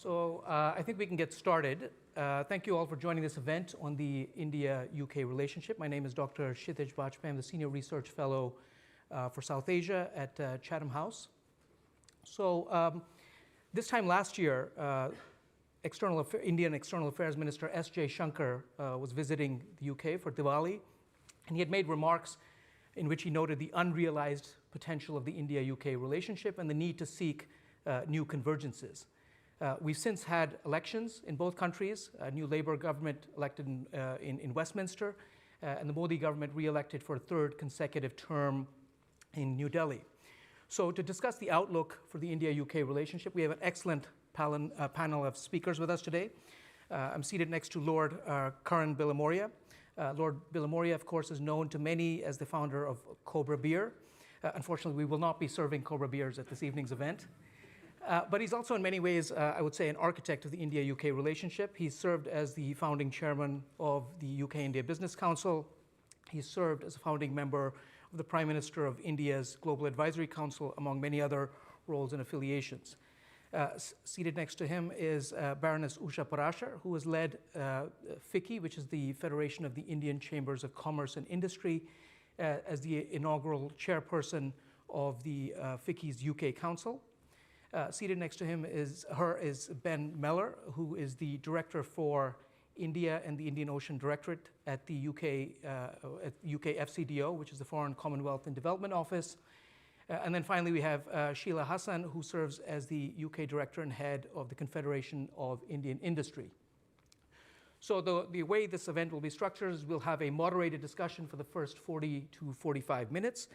I think we can get started. Thank you all for joining this event on the India-UK relationship. My name is Dr. Kshitij Bajpayee. I'm the Senior Research Fellow for South Asia at Chatham House. This time last year, Indian External Affairs Minister S. J. Shankar was visiting the UK for Diwali, and he had made remarks in which he noted the unrealized potential of the India-UK relationship and the need to seek new convergences. We've since had elections in both countries, a new Labour government elected in Westminster, and the Modi government re-elected for a third consecutive term in New Delhi. So to discuss the outlook for the India-UK relationship, we have an excellent panel of speakers with us today. I'm seated next to Lord Karan Bilamoria. Lord Bilamoria, of course, is known to many as the founder of Cobra Beer. Unfortunately, we will not be serving Cobra Beers at this evening's event. But he's also in many ways, I would say, an architect of the India-UK relationship. He's served as the founding chairman of the UK-India Business Council. He's served as a founding member of the Prime Minister of India's Global Advisory Council, among many other roles and affiliations. Seated next to him is Baroness Usha Parashar, who has led FICCI, which is the Federation of the Indian Chambers of Commerce and Industry, as the inaugural chairperson of the FICCI's UK Council. Seated next to him is Ben Mellor, who is the Director for India and the Indian Ocean Directorate at the UK FCDO, which is the Foreign Commonwealth and Development Office. And then finally we have Sheila Hassan, who serves as the UK Director and Head of the Confederation of Indian Industry. So the way this event will be structured is we'll have a moderated discussion for the first 40 to 45 minutes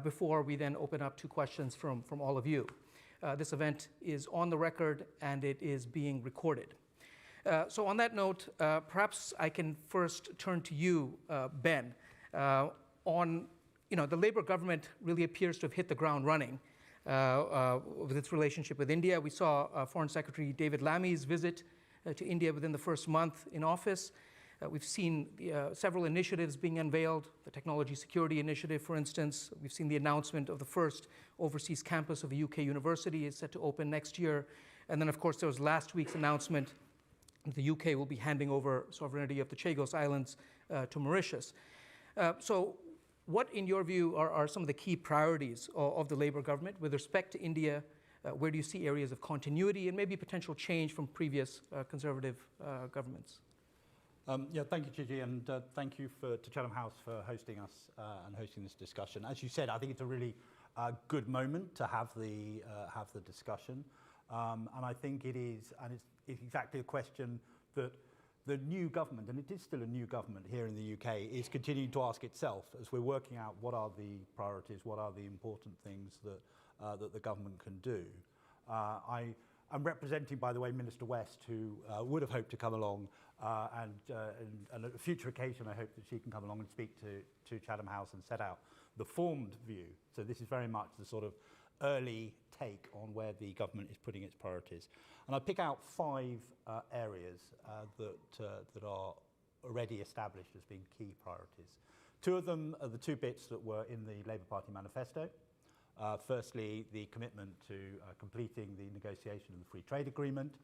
before we then open up to questions from all of you. This event is on the record and it is being recorded. So on that note, perhaps I can first turn to you, Ben. The Labour government really appears to have hit the ground running with its relationship with India. We saw Foreign Secretary David Lammy's visit to India within the first month in office. We've seen several initiatives being unveiled, the Technology Security Initiative, for instance. We've seen the announcement of the first overseas campus of a UK university is set to open next year. And then, of course, there was last week's announcement that the UK will be handing over sovereignty of the Chagos Islands to Mauritius. So what, in your view, are some of the key priorities of the Labour government with respect to India? Where do you see areas of continuity and maybe potential change from previous Conservative governments? Thank you, Gigi, and thank you to Chatham House for hosting us and hosting this discussion. As you said, I think it's a really good moment to have the discussion, and I think it is, and it's exactly a question that the new government, and it is still a new government here in the UK, is continuing to ask itself as we're working out what are the priorities, what are the important things that the government can do. I'm representing, by the way, Minister West, who would have hoped to come along, and at a future occasion, I hope that she can come along and speak to Chatham House and set out the formed view. So this is very much the sort of early take on where the government is putting its priorities. And I pick out 5 areas that are already established as being key priorities. 2 of them are the 2 bits that were in the Labour Party manifesto. Firstly, the commitment to completing the negotiation of the free trade agreement.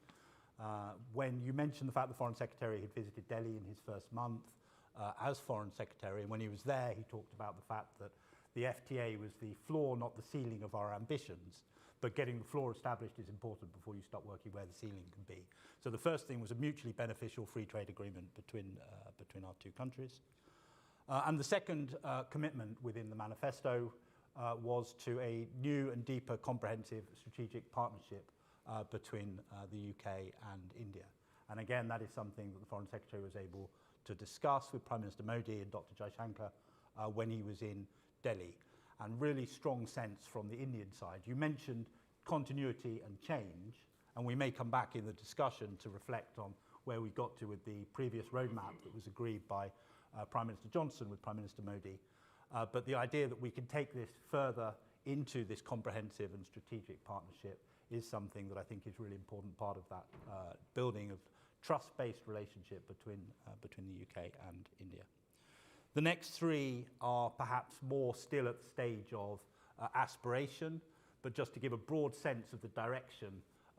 When you mentioned the fact the Foreign Secretary had visited Delhi in his first month as Foreign Secretary, and when he was there, he talked about the fact that the FTA was the floor, not the ceiling of our ambitions, but getting the floor established is important before you start working where the ceiling can be. So the first thing was a mutually beneficial free trade agreement between our 2 countries. And the second commitment within the manifesto was to a new and deeper comprehensive strategic partnership between the UK and India. And again, that is something that the Foreign Secretary was able to discuss with Prime Minister Modi and Dr. Jaishankar when he was in Delhi, and really strong sense from the Indian side. You mentioned continuity and change, and we may come back in the discussion to reflect on where we got to with the previous roadmap that was agreed by Prime Minister Johnson with Prime Minister Modi. But the idea that we can take this further into this comprehensive and strategic partnership is something that I think is a really important part of that building of trust-based relationship between the UK and India. The next 3 are perhaps more still at the stage of aspiration, but just to give a broad sense of the direction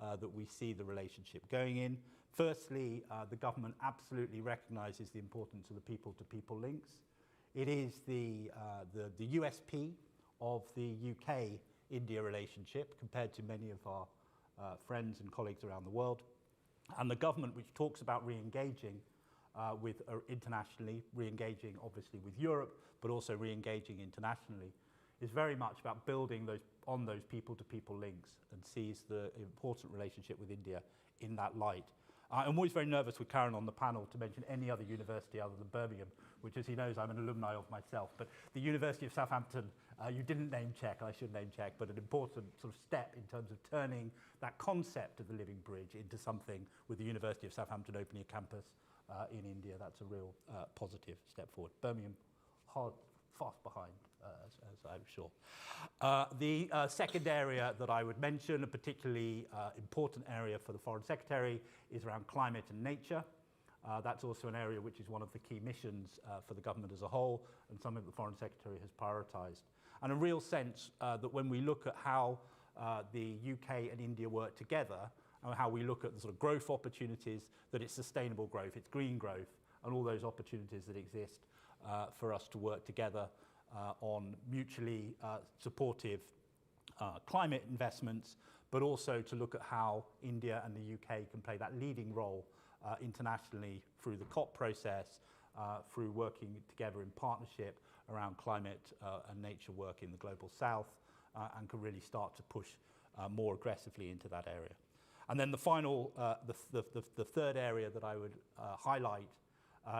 that we see the relationship going in. Firstly, the government absolutely recognises the importance of the people-to-people links. It is the USP of the UK-India relationship compared to many of our friends and colleagues around the world. And the government, which talks about re-engaging internationally, re-engaging obviously with Europe, but also re-engaging internationally, is very much about building on those people-to-people links and sees the important relationship with India in that light. I'm always very nervous with Karen on the panel to mention any other university other than Birmingham, which, as he knows, I'm an alumni of myself. But the University of Southampton, you didn't name check, I should name check, but an important sort of step in terms of turning that concept of the living bridge into something with the University of Southampton opening a campus in India. That's a real positive step forward. Birmingham, fast behind, as I'm sure. The second area that I would mention, a particularly important area for the Foreign Secretary, is around climate and nature. That's also an area which is one of the key missions for the government as a whole, and something the Foreign Secretary has prioritised. And a real sense that when we look at how the UK and India work together, and how we look at the sort of growth opportunities, that it's sustainable growth, it's green growth, and all those opportunities that exist for us to work together on mutually supportive climate investments, but also to look at how India and the UK can play that leading role internationally through the COP process, through working together in partnership around climate and nature work in the global south, and can really start to push more aggressively into that area. And then the final, the third area that I would highlight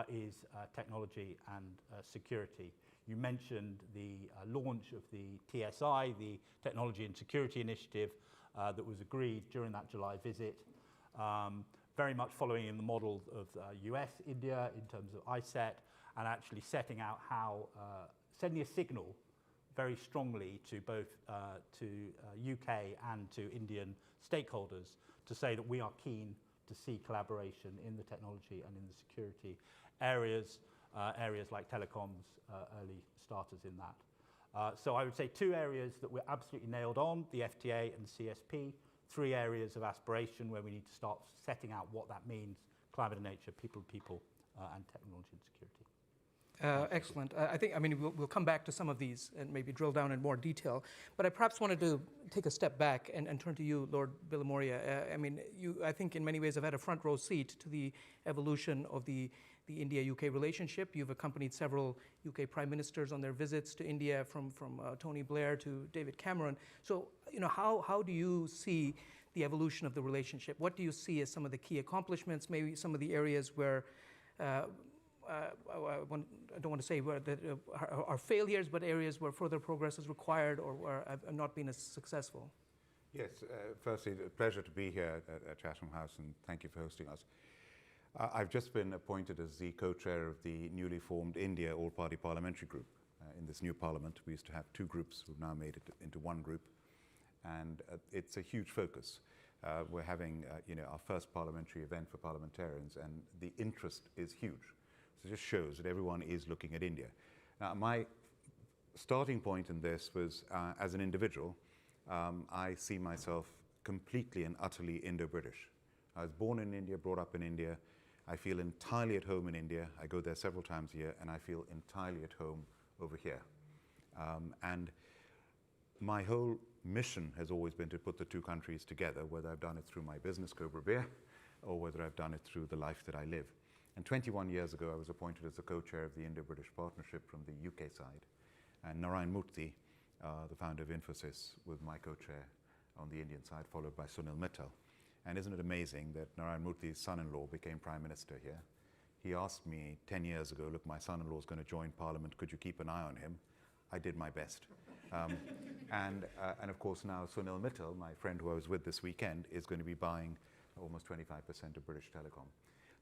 is technology and security. You mentioned the launch of the TSI, the Technology and Security Initiative, that was agreed during that July visit, very much following in the model of US, India in terms of ISET, and actually setting out how, sending a signal very strongly to both UK and to Indian stakeholders to say that we are keen to see collaboration in the technology and in the security areas, areas like telecoms, early starters in that. So I would say two areas that we're absolutely nailed on, the FTA and the CSP, three areas of aspiration where we need to start setting out what that means: climate and nature, people to people, and technology and security. Excellent. I mean, we'll come back to some of these and maybe drill down in more detail. But I perhaps wanted to take a step back and turn to you, Lord Bilamoria. I mean, you, I think, in many ways have had a front row seat to the evolution of the India-UK relationship. You've accompanied several UK prime ministers on their visits to India, from Tony Blair to David Cameron. So, you know, how do you see the evolution of the relationship? What do you see as some of the key accomplishments, maybe some of the areas where I don't want to say where are failures, but areas where further progress is required or where have not been as successful? Yes, firstly, a pleasure to be here at Chatham House, and thank you for hosting us. I've just been appointed as the co-chair of the newly formed India All-Party Parliamentary Group. In this new parliament, we used to have two groups. We've now made it into one group, and it's a huge focus. We're having our first parliamentary event for parliamentarians, and the interest is huge. So it just shows that everyone is looking at India. Now, my starting point in this was, as an individual, I see myself completely and utterly Indo-British. I was born in India, brought up in India. I feel entirely at home in India. I go there several times a year, and I feel entirely at home over here. And my whole mission has always been to put the two countries together, whether I've done it through my business, Cobra Beer, or whether I've done it through the life that I live. And 21 years ago, I was appointed as the co-chair of the Indo-British Partnership from the UK side. And Narendra Modi, the founder of Infosys, was my co-chair on the Indian side, followed by Sunil Mittal. And isn't it amazing that Narendra Modi's son-in-law became Prime Minister here? He asked me 10 years ago, look, my son-in-law is going to join Parliament, could you keep an eye on him? I did my best. And of course now Sunil Mittal, my friend who I was with this weekend, is going to be buying almost 25% of British Telecom.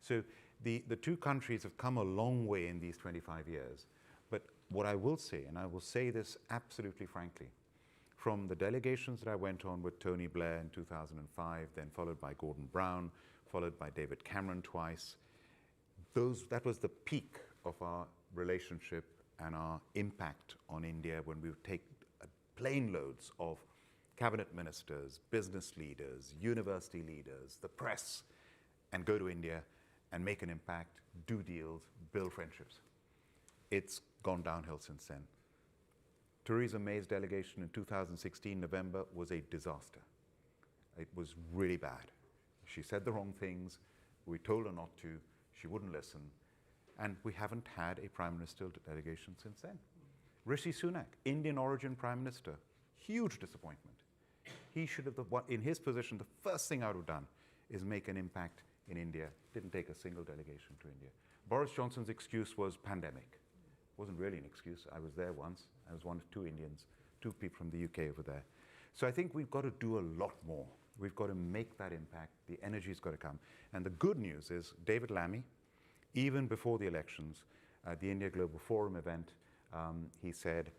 So the two countries have come a long way in these 25 years. But what I will say, and I will say this absolutely frankly, from the delegations that I went on with Tony Blair in 2005, then followed by Gordon Brown, followed by David Cameron twice, that was the peak of our relationship and our impact on India when we would take plane loads of cabinet ministers, business leaders, university leaders, the press, and go to India and make an impact, do deals, build friendships. It's gone downhill since then. Theresa May's delegation in 2016, November, was a disaster. It was really bad. She said the wrong things. We told her not to. She wouldn't listen. And we haven't had a Prime Minister delegation since then. Rishi Sunak, Indian origin Prime Minister, huge disappointment. He should have, in his position, the first thing I would have done is make an impact in India. Didn't take a single delegation to India. Boris Johnson's excuse was pandemic. It wasn't really an excuse. I was there once. I was one of two Indians, two people from the UK over there. So I think we've got to do a lot more. We've got to make that impact. The energy's got to come. And the good news is David Lammy, even before the elections, at the India Global Forum event, he said,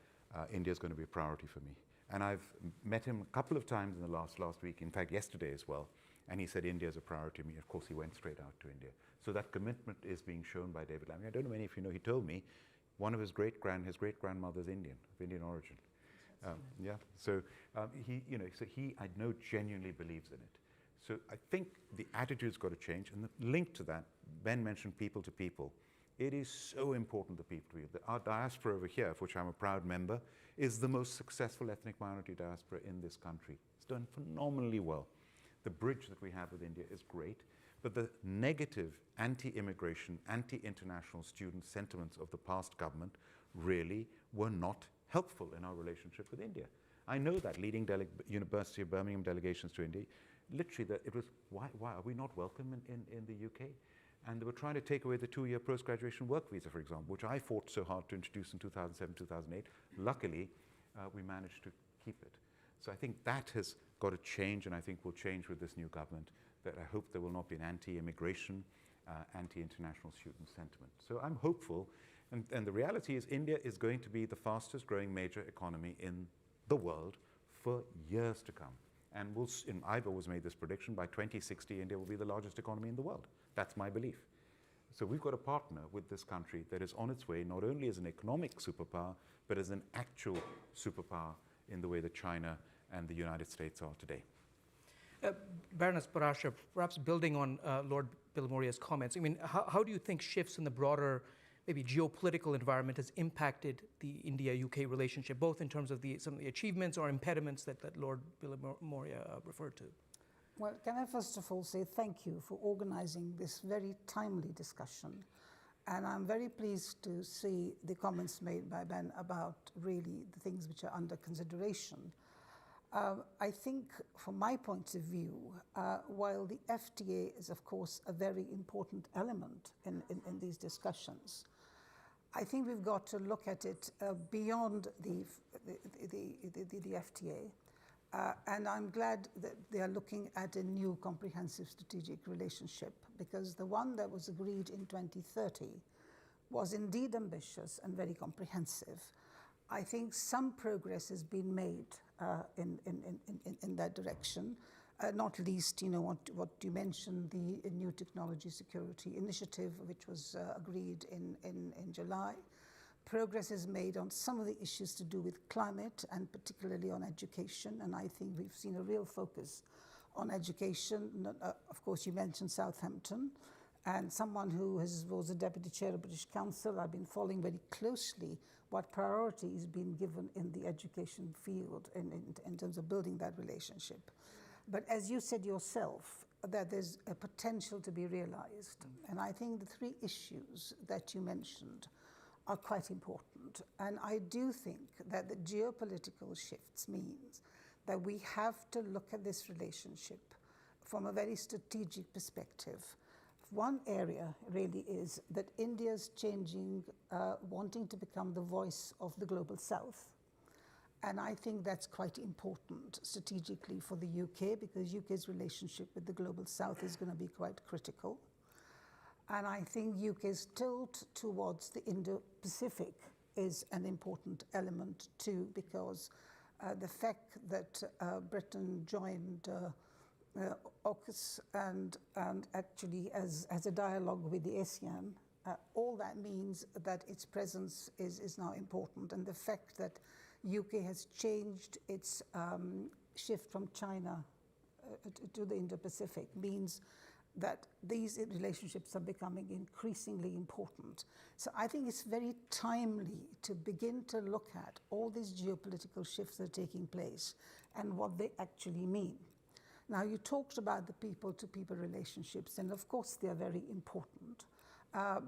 India's going to be a priority for me. And I've met him a couple of times in the last week, in fact, yesterday as well. And he said, India's a priority to me. Of course, he went straight out to India. So that commitment is being shown by David Lammy. I don't know many of you know, he told me one of his great-grandmother's Indian, of Indian origin. Yeah, so he, I know, genuinely believes in it. So I think the attitude's got to change. And the link to that, Ben mentioned people to people. It is so important that people to people. Our diaspora over here, of which I'm a proud member, is the most successful ethnic minority diaspora in this country. It's done phenomenally well. The bridge that we have with India is great, but the negative anti-immigration, anti-international student sentiments of the past government really were not helpful in our relationship with India. I know that leading University of Birmingham delegations to India, literally it was, why are we not welcome in the UK? And they were trying to take away the 2-year post-graduation work visa, for example, which I fought so hard to introduce in 2007, 2008. Luckily, we managed to keep it. So I think that has got to change, and I think will change with this new government, that I hope there will not be an anti-immigration, anti-international student sentiment. So I'm hopeful, and the reality is India is going to be the fastest growing major economy in the world for years to come. And I've always made this prediction, by 2060, India will be the largest economy in the world. That's my belief. So we've got to partner with this country that is on its way, not only as an economic superpower, but as an actual superpower in the way that China and the United States are today. Baroness Parashar, perhaps building on Lord Bilimouria's comments, I mean, how do you think shifts in the broader, maybe geopolitical environment has impacted the India-UK relationship, both in terms of some of the achievements or impediments that Lord Bilimouria referred to? Well, can I first of all say thank you for organizing this very timely discussion. And I'm very pleased to see the comments made by Ben about really the things which are under consideration. I think, from my point of view, while the FTA is, of course, a very important element in these discussions, I think we've got to look at it beyond the FTA. And I'm glad that they are looking at a new comprehensive strategic relationship, because the one that was agreed in 2030 was indeed ambitious and very comprehensive. I think some progress has been made in that direction, not least, what you mentioned, the new technology security initiative, which was agreed in July. Progress is made on some of the issues to do with climate and particularly on education, and I think we've seen a real focus on education. Of course, you mentioned Southampton, and someone who was a deputy chair of British Council, I've been following very closely what priority is being given in the education field in terms of building that relationship. But as you said yourself, that there's a potential to be realized, and I think the three issues that you mentioned are quite important. And I do think that the geopolitical shifts means that we have to look at this relationship from a very strategic perspective. One area really is that India's changing, wanting to become the voice of the global south. And I think that's quite important strategically for the UK, because UK's relationship with the global south is going to be quite critical. And I think UK's tilt towards the Indo-Pacific is an important element too, because the fact that Britain joined AUKUS and actually as a dialogue with the ASEAN, all that means that its presence is now important. And the fact that UK has changed its shift from China to the Indo-Pacific means that these relationships are becoming increasingly important. So I think it's very timely to begin to look at all these geopolitical shifts that are taking place and what they actually mean. Now, you talked about the people-to-people relationships, and of course they are very important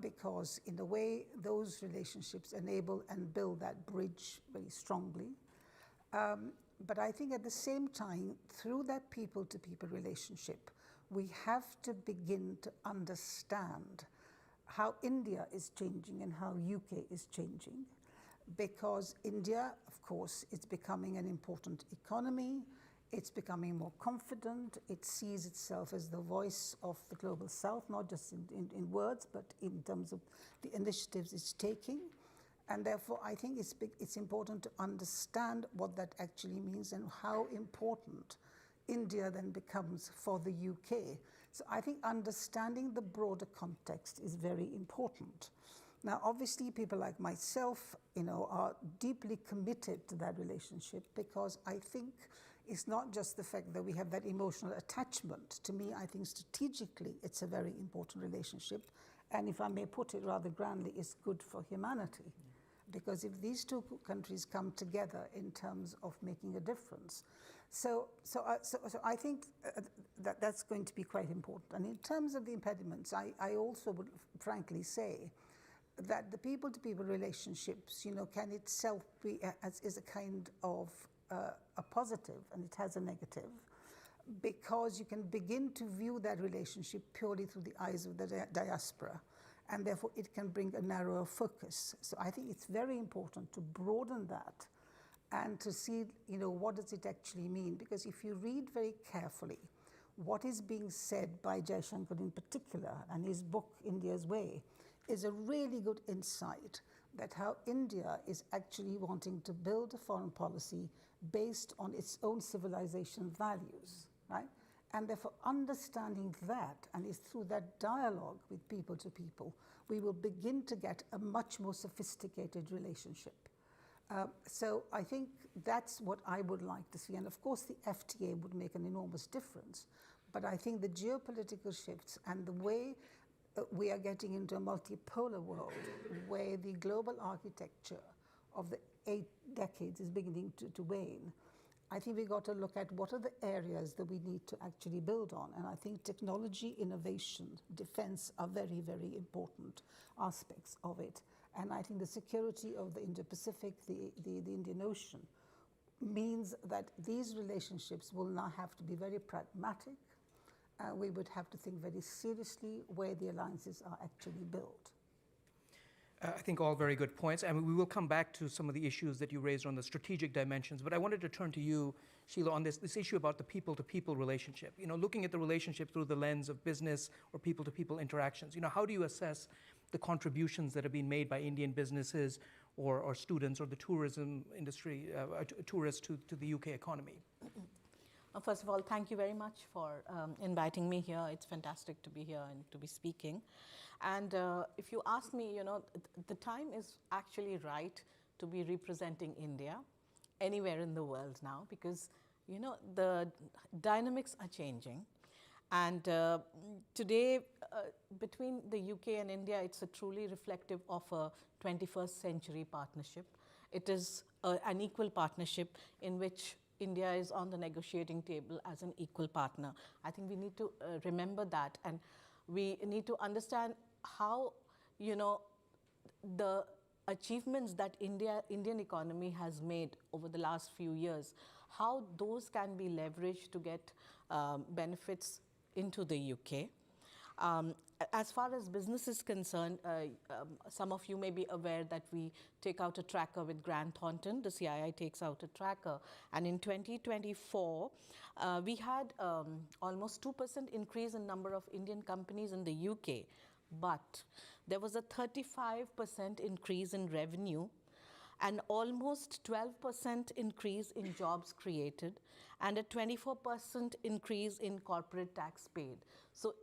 because in a way those relationships enable and build that bridge very strongly. But I think at the same time, through that people-to-people relationship, we have to begin to understand how India is changing and how UK is changing. Because India, of course, is becoming an important economy, it's becoming more confident, it sees itself as the voice of the global south, not just in words, but in terms of the initiatives it's taking. And therefore, I think it's important to understand what that actually means and how important India then becomes for the UK. So I think understanding the broader context is very important. Now, obviously, people like myself, are deeply committed to that relationship because I think it's not just the fact that we have that emotional attachment. To me, I think strategically, it's a very important relationship. And if I may put it rather grandly, it's good for humanity. Because if these two countries come together in terms of making a difference, so I think that's going to be quite important. And in terms of the impediments, I also would frankly say that the people-to-people relationships, can itself be is a kind of a positive, and it has a negative, because you can begin to view that relationship purely through the eyes of the diaspora, and therefore it can bring a narrower focus. So I think it's very important to broaden that and to see, what does it actually mean? Because if you read very carefully what is being said by Jaishankar in particular, and his book, India's Way, is a really good insight that how India is actually wanting to build a foreign policy based on its own civilization values, right? And therefore understanding that, and it's through that dialogue with people to people, we will begin to get a much more sophisticated relationship. So I think that's what I would like to see. And of course the FTA would make an enormous difference. But I think the geopolitical shifts and the way we are getting into a multipolar world where the global architecture of the 8 decades is beginning to wane, I think we've got to look at what are the areas that we need to actually build on. And I think technology, innovation, defense are very, very important aspects of it. And I think the security of the Indo-Pacific, the Indian Ocean, means that these relationships will now have to be very pragmatic. We would have to think very seriously where the alliances are actually built. I think all very good points. I mean, we will come back to some of the issues that you raised on the strategic dimensions, but I wanted to turn to you, Sheila, on this issue about the people-to-people relationship. Looking at the relationship through the lens of business or people-to-people interactions, how do you assess the contributions that have been made by Indian businesses or students or the tourism industry, tourists to the UK economy? First of all, thank you very much for inviting me here. It's fantastic to be here and to be speaking. And if you ask me, the time is actually right to be representing India anywhere in the world now, because, the dynamics are changing. And today, between the UK and India, it's a truly reflective of a 21st century partnership. It is an equal partnership in which India is on the negotiating table as an equal partner. I think we need to remember that, and we need to understand how, the achievements that Indian economy has made over the last few years, how those can be leveraged to get benefits into the UK. As far as business is concerned, some of you may be aware that we take out a tracker with Grant Thornton. The CII takes out a tracker. And in 2024, we had almost 2% increase in number of Indian companies in the UK. But there was a 35% increase in revenue and almost 12% increase in jobs created and a 24% increase in corporate tax paid. So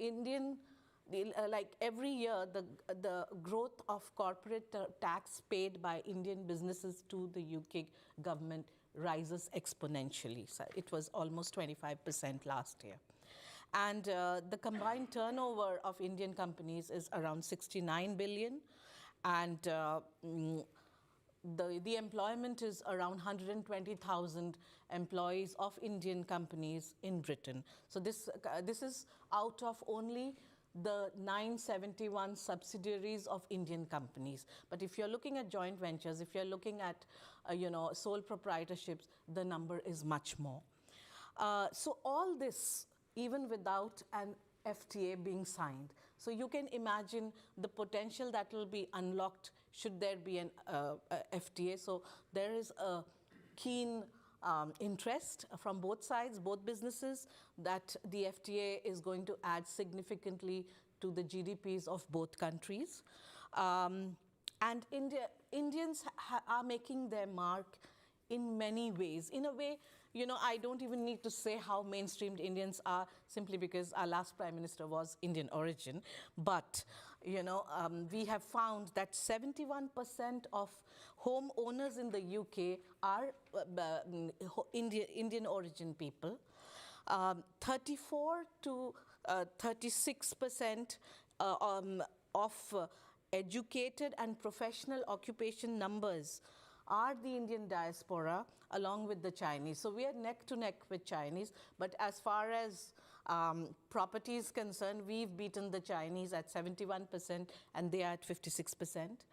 like every year, the growth of corporate tax paid by Indian businesses to the UK government rises exponentially. So it was almost 25% last year. And the combined turnover of Indian companies is around 69 billion. And the employment is around 120,000 employees of Indian companies in Britain. So this is out of only the 971 subsidiaries of Indian companies. But if you're looking at joint ventures, if you're looking at sole proprietorships, the number is much more. So all this, even without an FTA being signed. So you can imagine the potential that will be unlocked should there be an FTA. So there is a keen interest from both sides, both businesses, that the FTA is going to add significantly to the GDPs of both countries. And Indians are making their mark in many ways. In a way, I don't even need to say how mainstreamed Indians are, simply because our last Prime Minister was Indian origin. But, we have found that 71% of homeowners in the UK are Indian origin people. 34 to 36% of educated and professional occupation numbers are the Indian diaspora, along with the Chinese. So we are neck to neck with Chinese, but as far as property is concerned, we've beaten the Chinese at 71% and they are at 56%.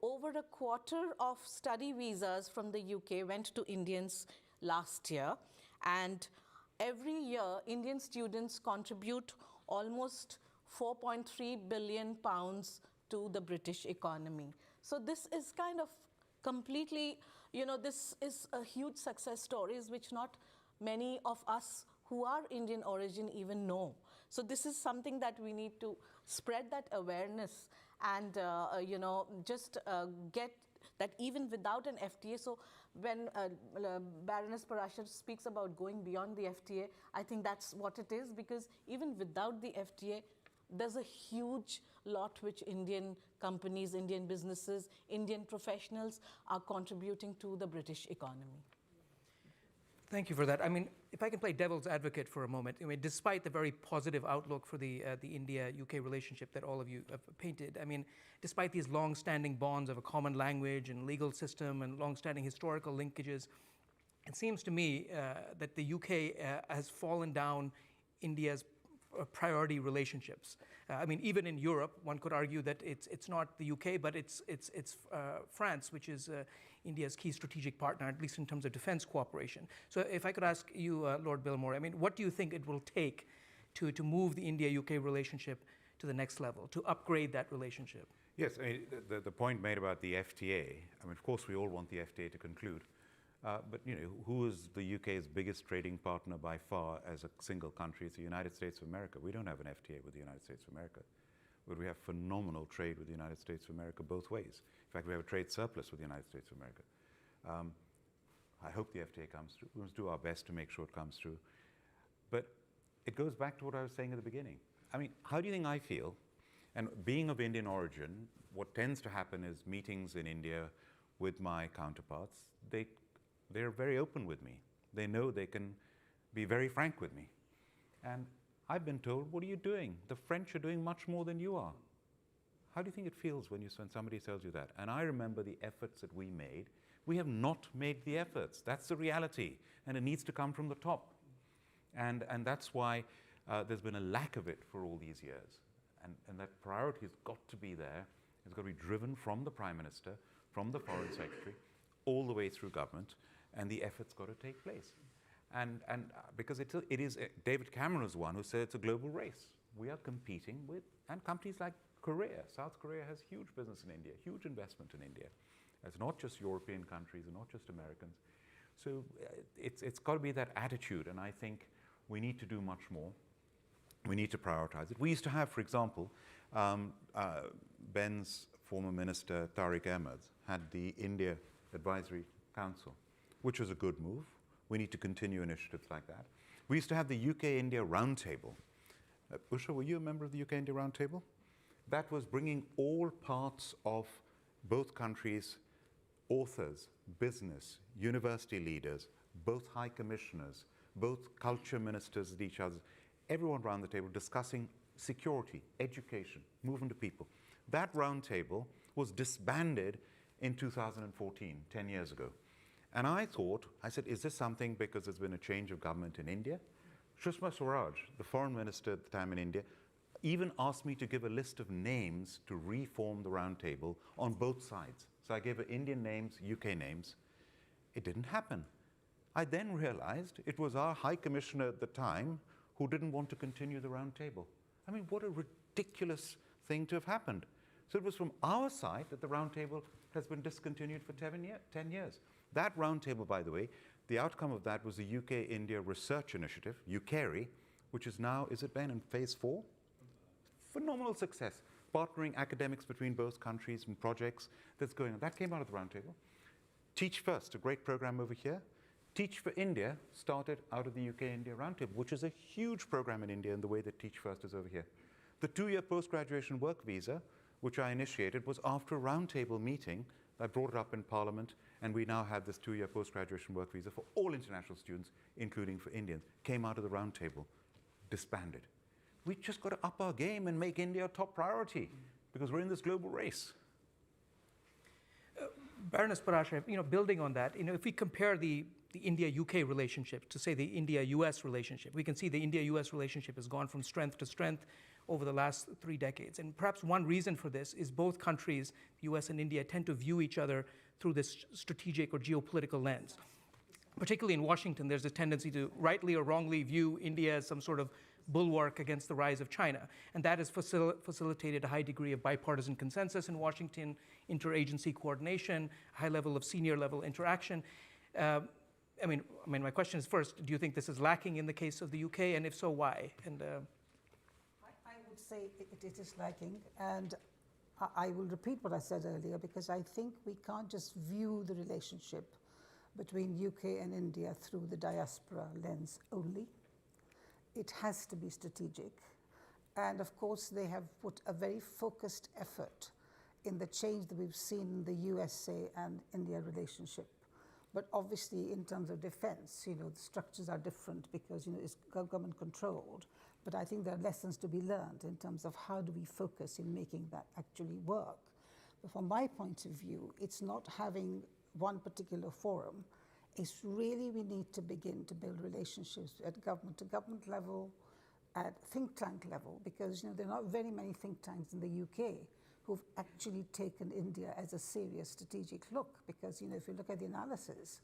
Over a quarter of study visas from the UK went to Indians last year, and every year Indian students contribute almost 4.3 billion pounds to the British economy. So this is kind of completely, this is a huge success stories which not many of us who are Indian origin even know. So this is something that we need to spread that awareness and, just get that even without an FTA. So when Baroness Parashar speaks about going beyond the FTA, I think that's what it is, because even without the FTA, there's a huge lot which Indian companies, Indian businesses, Indian professionals are contributing to the British economy. Thank you for that. I mean, if I can play devil's advocate for a moment, despite the very positive outlook for the India-UK relationship that all of you have painted, despite these long-standing bonds of a common language and legal system and long-standing historical linkages, it seems to me that the UK has fallen down India's priority relationships. Even in Europe, one could argue that it's not the UK, but it's France, which is India's key strategic partner, at least in terms of defense cooperation. So if I could ask you, Lord Bilmore, what do you think it will take to move the India-UK relationship to the next level, to upgrade that relationship? Yes, the point made about the FTA, of course we all want the FTA to conclude, but who is the UK's biggest trading partner by far as a single country? It's the United States of America. We don't have an FTA with the United States of America, but we have phenomenal trade with the United States of America both ways. In fact, we have a trade surplus with the United States of America. I hope the FTA comes through. We must do our best to make sure it comes through. But it goes back to what I was saying at the beginning. How do you think I feel? And being of Indian origin, what tends to happen is meetings in India with my counterparts, they're very open with me. They know they can be very frank with me. And I've been told, what are you doing? The French are doing much more than you are. How do you think it feels when somebody tells you that? And I remember the efforts that we made. We have not made the efforts. That's the reality. And it needs to come from the top. And that's why there's been a lack of it for all these years. And that priority has got to be there. It's got to be driven from the Prime Minister, from the Foreign Secretary, all the way through government. And the effort's got to take place. And because it is David Cameron is one who said it's a global race. We are competing with, and companies like Korea. South Korea has huge business in India, huge investment in India. It's not just European countries and not just Americans. So it's got to be that attitude, and I think we need to do much more. We need to prioritize it. We used to have, for example, Ben's former minister, Tariq Ahmed, had the India Advisory Council, which was a good move. We need to continue initiatives like that. We used to have the UK-India Roundtable. Usha, were you a member of the UK-India Roundtable? That was bringing all parts of both countries authors, business, university leaders, both high commissioners, both culture ministers at each other's, everyone around the table discussing security, education, movement of people. That roundtable was disbanded in 2014, 10 years ago. And I said, is this something because there's been a change of government in India? Sushma Swaraj, the foreign minister at the time in India, even asked me to give a list of names to reform the roundtable on both sides. So I gave her Indian names, UK names. It didn't happen. I then realized it was our High Commissioner at the time who didn't want to continue the roundtable. I mean, what a ridiculous thing to have happened. So it was from our side that the roundtable has been discontinued for 10 years. That roundtable, by the way, the outcome of that was the UK-India Research Initiative, UKERI, which is now, is it Ben, in phase 4? Phenomenal success, partnering academics between both countries and projects that's going on. That came out of the roundtable. Teach First, a great program over here. Teach for India started out of the UK-India Roundtable, which is a huge program in India in the way that Teach First is over here. The 2-year post-graduation work visa, which I initiated, was after a roundtable meeting. I brought it up in Parliament, and we now have this 2-year post-graduation work visa for all international students, including for Indians. Came out of the roundtable, disbanded. We just got to up our game and make India a top priority because we're in this global race. Baroness Parashar, building on that, if we compare the India-UK relationship to, say, the India-US relationship, we can see the India-US relationship has gone from strength to strength over the last 3 decades. And perhaps one reason for this is both countries, the US and India, tend to view each other through this strategic or geopolitical lens. Particularly in Washington, there's a tendency to rightly or wrongly view India as some sort of bulwark against the rise of China. And that has facilitated a high degree of bipartisan consensus in Washington, interagency coordination, high level of senior level interaction. My question is, first, do you think this is lacking in the case of the UK? And if so, why? And I would say it is lacking. And I will repeat what I said earlier, because I think we can't just view the relationship between UK and India through the diaspora lens only. It has to be strategic. And of course, they have put a very focused effort in the change that we've seen in the USA and India relationship. But obviously, in terms of defense, the structures are different because, it's government controlled. But I think there are lessons to be learned in terms of how do we focus in making that actually work. But from my point of view, it's not having one particular forum. It's really we need to begin to build relationships at government-to-government level, at think tank level, because there are not very many think tanks in the UK who've actually taken India as a serious strategic look. Because if you look at the analysis,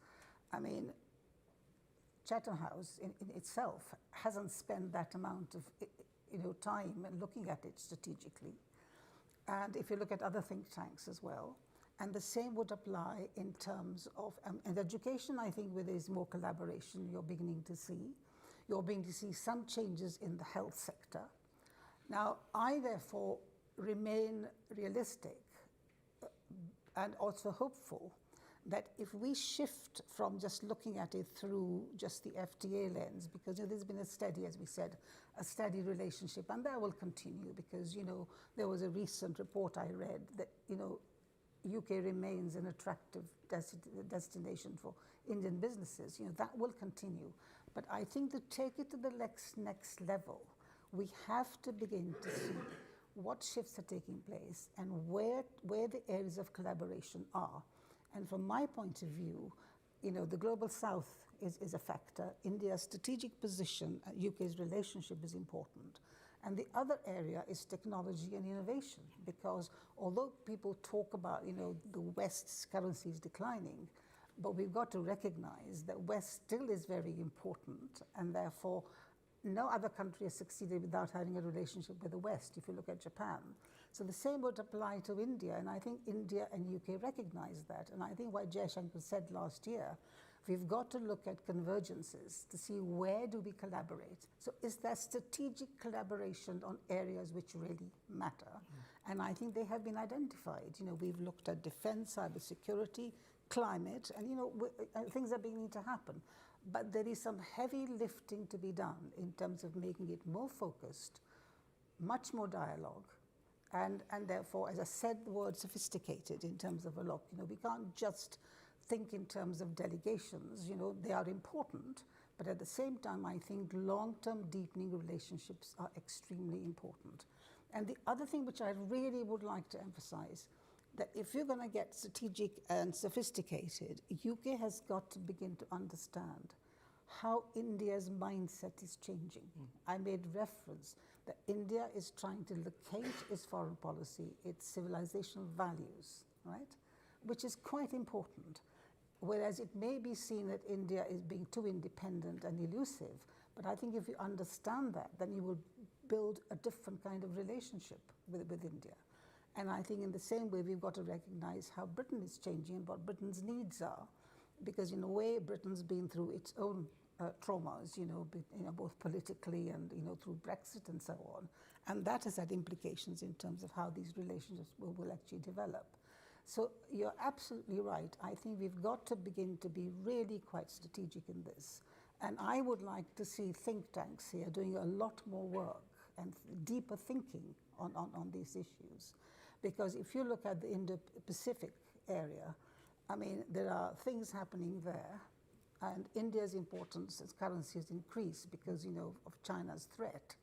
Chatham House in itself hasn't spent that amount of time looking at it strategically. And if you look at other think tanks as well. And the same would apply in terms of and education, I think, where there's more collaboration, you're beginning to see. You're beginning to see some changes in the health sector. Now, I therefore remain realistic and also hopeful that if we shift from just looking at it through just the FTA lens, because there's been a steady, as we said, a steady relationship, and that will continue because, there was a recent report I read that, UK remains an attractive destination for Indian businesses. That will continue. But I think to take it to the next level, we have to begin to see what shifts are taking place and where the areas of collaboration are. And from my point of view, the Global South is a factor. India's strategic position, UK's relationship is important. And the other area is technology and innovation, because although people talk about, the West's currency is declining, but we've got to recognize that West still is very important, and therefore no other country has succeeded without having a relationship with the West, if you look at Japan. So the same would apply to India, and I think India and UK recognize that. And I think what Jaishankar said last year, we've got to look at convergences to see where do we collaborate. So is there strategic collaboration on areas which really matter? And I think they have been identified. We've looked at defense, cybersecurity, climate, and things are beginning to happen. But there is some heavy lifting to be done in terms of making it more focused, much more dialogue, And therefore, as I said, the word sophisticated in terms of a look. We can't just think in terms of delegations. They are important, but at the same time, I think long-term deepening relationships are extremely important. And the other thing which I really would like to emphasize, that if you're going to get strategic and sophisticated, UK has got to begin to understand how India's mindset is changing. I made reference that India is trying to locate its foreign policy, its civilizational values, right? Which is quite important. Whereas it may be seen that India is being too independent and elusive, but I think if you understand that, then you will build a different kind of relationship with India. And I think in the same way, we've got to recognize how Britain is changing and what Britain's needs are. Because in a way, Britain's been through its own traumas, both politically and, through Brexit and so on. And that has had implications in terms of how these relationships will actually develop. So you're absolutely right. I think we've got to begin to be really quite strategic in this. And I would like to see think tanks here doing a lot more work and deeper thinking on these issues. Because if you look at the Indo-Pacific area, I mean, there are things happening there, and India's importance as currency has increased because, of China's threat.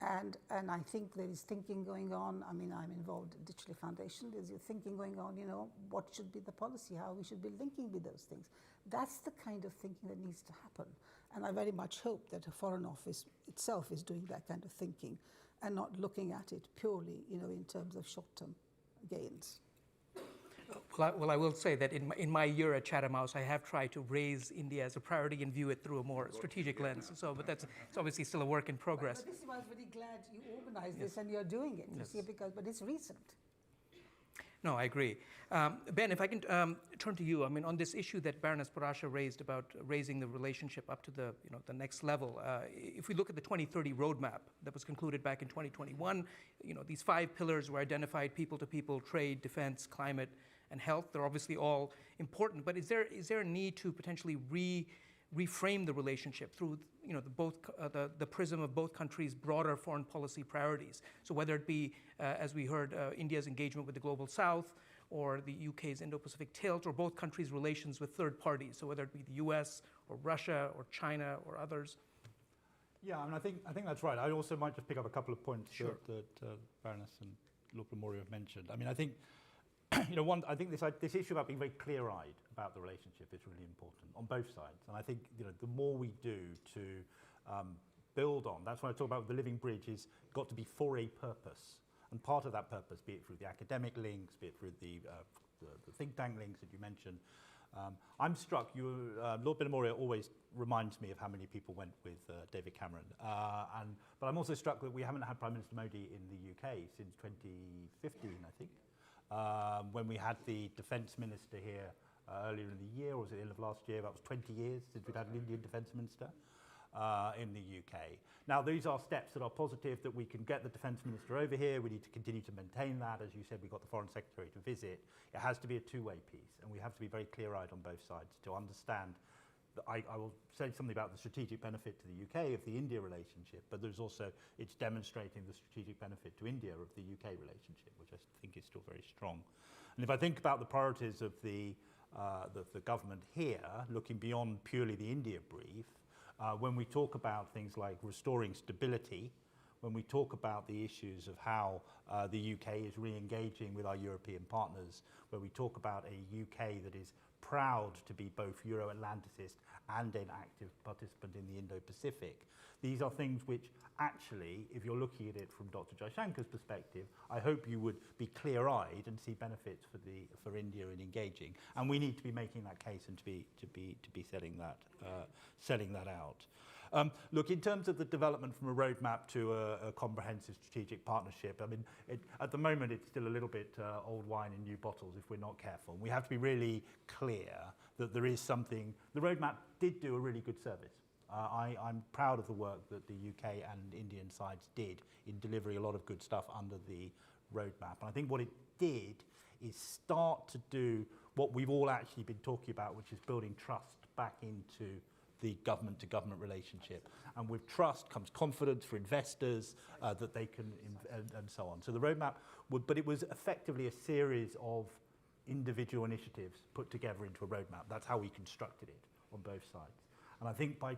And I think there is thinking going on. I mean, I'm involved in Digital Foundation. There's thinking going on, what should be the policy, how we should be linking with those things. That's the kind of thinking that needs to happen. And I very much hope that the Foreign Office itself is doing that kind of thinking and not looking at it purely, in terms of short-term gains. Well, I will say that in my year at Chatham House, I have tried to raise India as a priority and view it through a more strategic lens. So, but it's obviously still a work in progress. But this is why I was very glad you organized this and you're doing it. You see, but it's recent. No, I agree. Ben, if I can turn to you, I mean, on this issue that Baroness Parasha raised about raising the relationship up to the next level. If we look at the 2030 roadmap that was concluded back in 2021, these 5 pillars were identified: people to people, trade, defense, climate, and health. They're obviously all important, but is there a need to potentially reframe the relationship through the prism of both countries' broader foreign policy priorities? So whether it be, as we heard, India's engagement with the Global South, or the UK's Indo-Pacific tilt, or both countries' relations with third parties, so whether it be the US or Russia or China or others? Yeah, I mean, I think that's right. I also might just pick up a couple of points that Baroness and Lord Memorial have mentioned. I mean, I think I think this issue about being very clear-eyed about the relationship is really important on both sides. And I think the more we do to build on, that's what I talk about with the living bridge, is got to be for a purpose. And part of that purpose, be it through the academic links, be it through the think tank links that you mentioned. I'm struck, Lord Memorial always reminds me of how many people went with David Cameron. But I'm also struck that we haven't had Prime Minister Modi in the UK since 2015, I think. When we had the defence minister here earlier in the year, or was it the end of last year? That was 20 years since we've had an Indian defence minister in the UK. Now, these are steps that are positive, that we can get the defence minister over here. We need to continue to maintain that. As you said, we've got the foreign secretary to visit. It has to be a two-way piece, and we have to be very clear-eyed on both sides to understand. I will say something about the strategic benefit to the UK of the India relationship, but there's also, it's demonstrating the strategic benefit to India of the UK relationship, which I think is still very strong. And if I think about the priorities of the government here, looking beyond purely the India brief, when we talk about things like restoring stability, when we talk about the issues of how the UK is re-engaging with our European partners, where we talk about a UK that is proud to be both Euro-Atlanticist and an active participant in the Indo-Pacific. These are things which actually, if you're looking at it from Dr. Jaishankar's perspective, I hope you would be clear-eyed and see benefits for India in engaging. And we need to be making that case and to be setting that out. Look, in terms of the development from a roadmap to a comprehensive strategic partnership, I mean, at the moment it's still a little bit old wine in new bottles if we're not careful. We have to be really clear that there is something. The roadmap did do a really good service. I'm proud of the work that the UK and Indian sides did in delivering a lot of good stuff under the roadmap. And I think what it did is start to do what we've all actually been talking about, which is building trust back into the government-to-government relationship. And with trust comes confidence for investors that they can, and so on. So the roadmap, but it was effectively a series of individual initiatives put together into a roadmap. That's how we constructed it on both sides. And I think by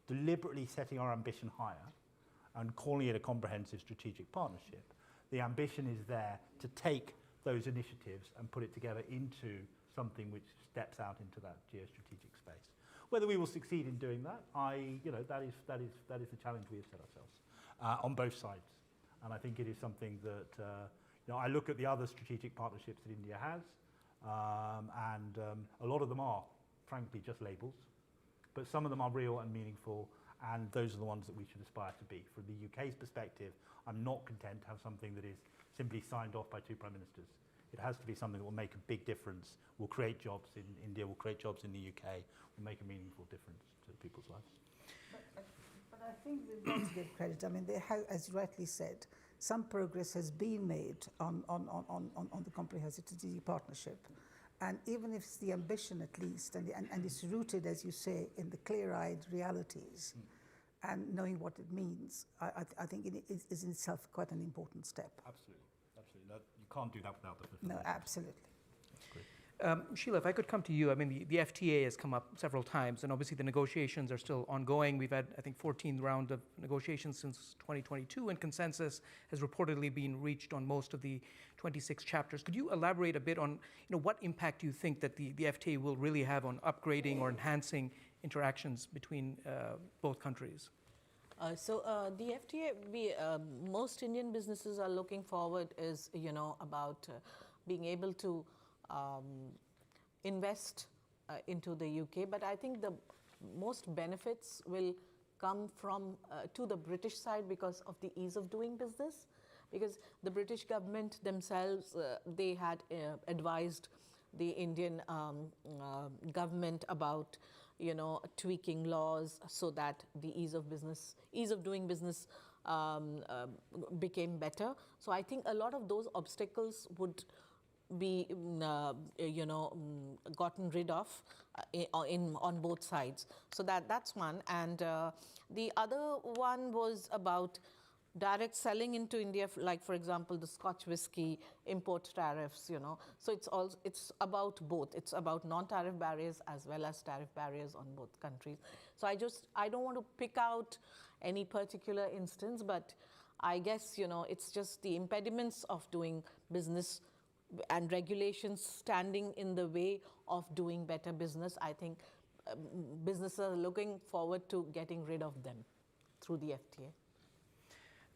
deliberately setting our ambition higher and calling it a comprehensive strategic partnership, the ambition is there to take those initiatives and put it together into something which steps out into that geostrategic space. Whether we will succeed in doing that, that is the challenge we have set ourselves on both sides. And I think it is something that I look at the other strategic partnerships that India has, and a lot of them are, frankly, just labels. But some of them are real and meaningful, and those are the ones that we should aspire to be. From the UK's perspective, I'm not content to have something that is simply signed off by 2 prime ministers. It has to be something that will make a big difference, will create jobs in India, will create jobs in the UK, will make a meaningful difference to people's lives. But I think we've got to give credit. I mean, as you rightly said, some progress has been made on the comprehensive strategic partnership. And even if it's the ambition at least, and it's rooted, as you say, in the clear-eyed realities and knowing what it means, I think it is in itself quite an important step. Absolutely. No, you can't do that without the 5th. No, absolutely. Sheila, if I could come to you, I mean, the FTA has come up several times, and obviously the negotiations are still ongoing. We've had, I think, 14 rounds of negotiations since 2022, and consensus has reportedly been reached on most of the 26 chapters. Could you elaborate a bit on, what impact do you think that the FTA will really have on upgrading or enhancing interactions between both countries? The FTA, most Indian businesses are looking forward is, about being able to invest into the UK, but I think the most benefits will come from to the British side because of the ease of doing business, because the British government themselves, they had advised the Indian government about tweaking laws so that the ease of doing business became better. So I think a lot of those obstacles would be gotten rid of on both sides. So that's one. And the other one was about direct selling into India, like for example the Scotch whisky import tariffs. So it's about both. It's about non-tariff barriers as well as tariff barriers on both countries. So I don't want to pick out any particular instance, but I guess it's just the impediments of doing business and regulations standing in the way of doing better business. I think businesses are looking forward to getting rid of them through the FTA.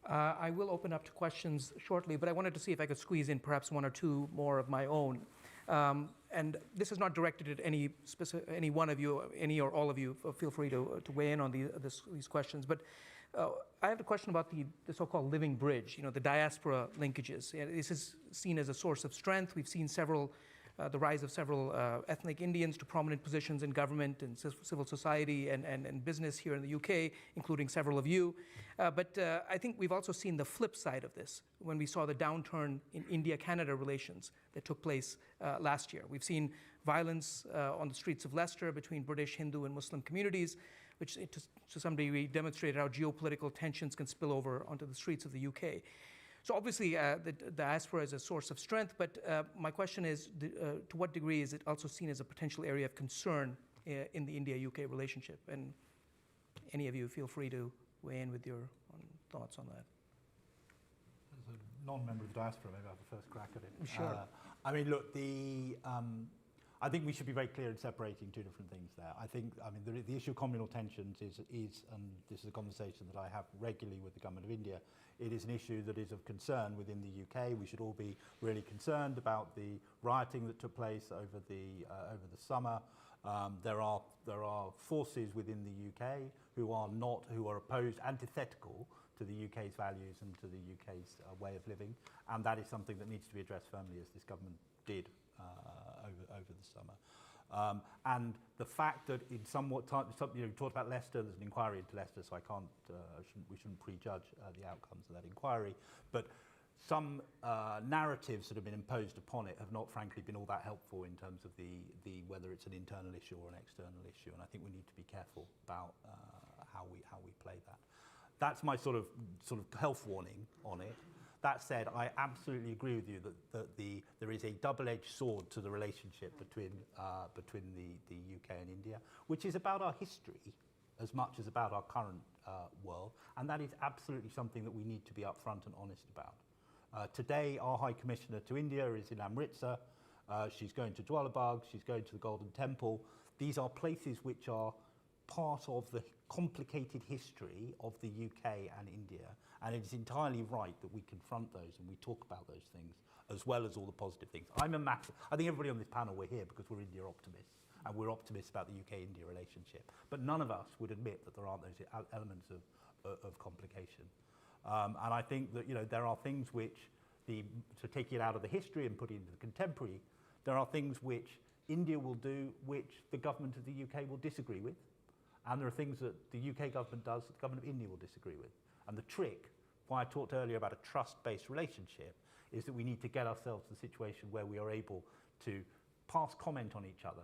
I will open up to questions shortly, but I wanted to see if I could squeeze in perhaps one or two more of my own. And this is not directed at any one of you, any or all of you. Feel free to weigh in on these questions. But I have a question about the so-called living bridge, the diaspora linkages. This is seen as a source of strength. We've seen the rise of several ethnic Indians to prominent positions in government and civil society and business here in the UK, including several of you. But I think we've also seen the flip side of this when we saw the downturn in India-Canada relations that took place last year. We've seen violence on the streets of Leicester between British, Hindu, and Muslim communities, which to some degree demonstrated how geopolitical tensions can spill over onto the streets of the UK. So obviously the diaspora is a source of strength, but my question is, to what degree is it also seen as a potential area of concern in the India-UK relationship? And any of you, feel free to weigh in with your thoughts on that. As a non-member of the diaspora, maybe I have the first crack at it. Sure. I mean, look, I think we should be very clear in separating two different things there. The issue of communal tensions is, and this is a conversation that I have regularly with the government of India, it is an issue that is of concern within the UK. We should all be really concerned about the rioting that took place over the summer. There are forces within the UK who are opposed, antithetical to the UK's values and to the UK's way of living, and that is something that needs to be addressed firmly, as this government did over the summer. And the fact that in somewhat time, you talked about Leicester, there's an inquiry into Leicester, so we shouldn't prejudge the outcomes of that inquiry. But some narratives that have been imposed upon it have not, frankly, been all that helpful in terms of the whether it's an internal issue or an external issue. And I think we need to be careful about how we play that. That's my sort of health warning on it. That said, I absolutely agree with you that there is a double-edged sword to the relationship between the UK and India, which is about our history as much as about our current world, and that is absolutely something that we need to be upfront and honest about. Today, our High Commissioner to India is in Amritsar. She's going to Dwalabag, she's going to the Golden Temple. These are places which are part of the complicated history of the UK and India, and it is entirely right that we confront those and we talk about those things, as well as all the positive things. I think everybody on this panel, we're here because we're India optimists, and we're optimists about the UK-India relationship. But none of us would admit that there aren't those elements of complication. And I think that there are things which, to take it out of the history and put it into the contemporary, there are things which India will do which the government of the UK will disagree with. And there are things that the UK government does that the government of India will disagree with. And the trick, why I talked earlier about a trust-based relationship, is that we need to get ourselves to the situation where we are able to pass comment on each other,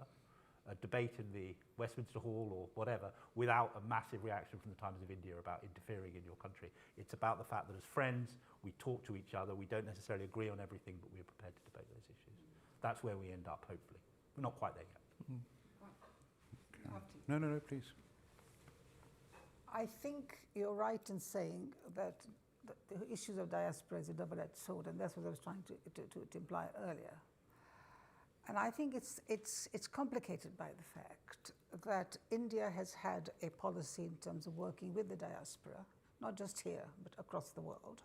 a debate in the Westminster Hall or whatever, without a massive reaction from the Times of India about interfering in your country. It's about the fact that as friends, we talk to each other, we don't necessarily agree on everything, but we're prepared to debate those issues. That's where we end up, hopefully. We're not quite there yet. No, please. I think you're right in saying that the issues of diaspora is a double-edged sword, and that's what I was trying to imply earlier. And I think it's complicated by the fact that India has had a policy in terms of working with the diaspora, not just here, but across the world.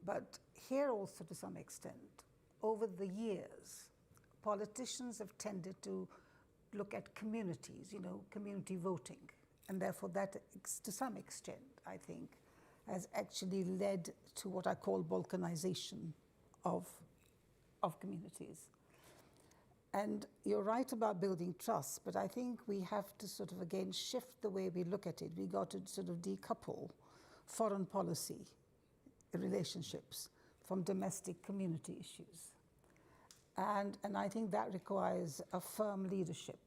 But here also, to some extent, over the years, politicians have tended to look at communities, community voting. And therefore that, to some extent, I think, has actually led to what I call balkanization of communities. And you're right about building trust, but I think we have to sort of, again, shift the way we look at it. We got to sort of decouple foreign policy relationships from domestic community issues. And I think that requires a firm leadership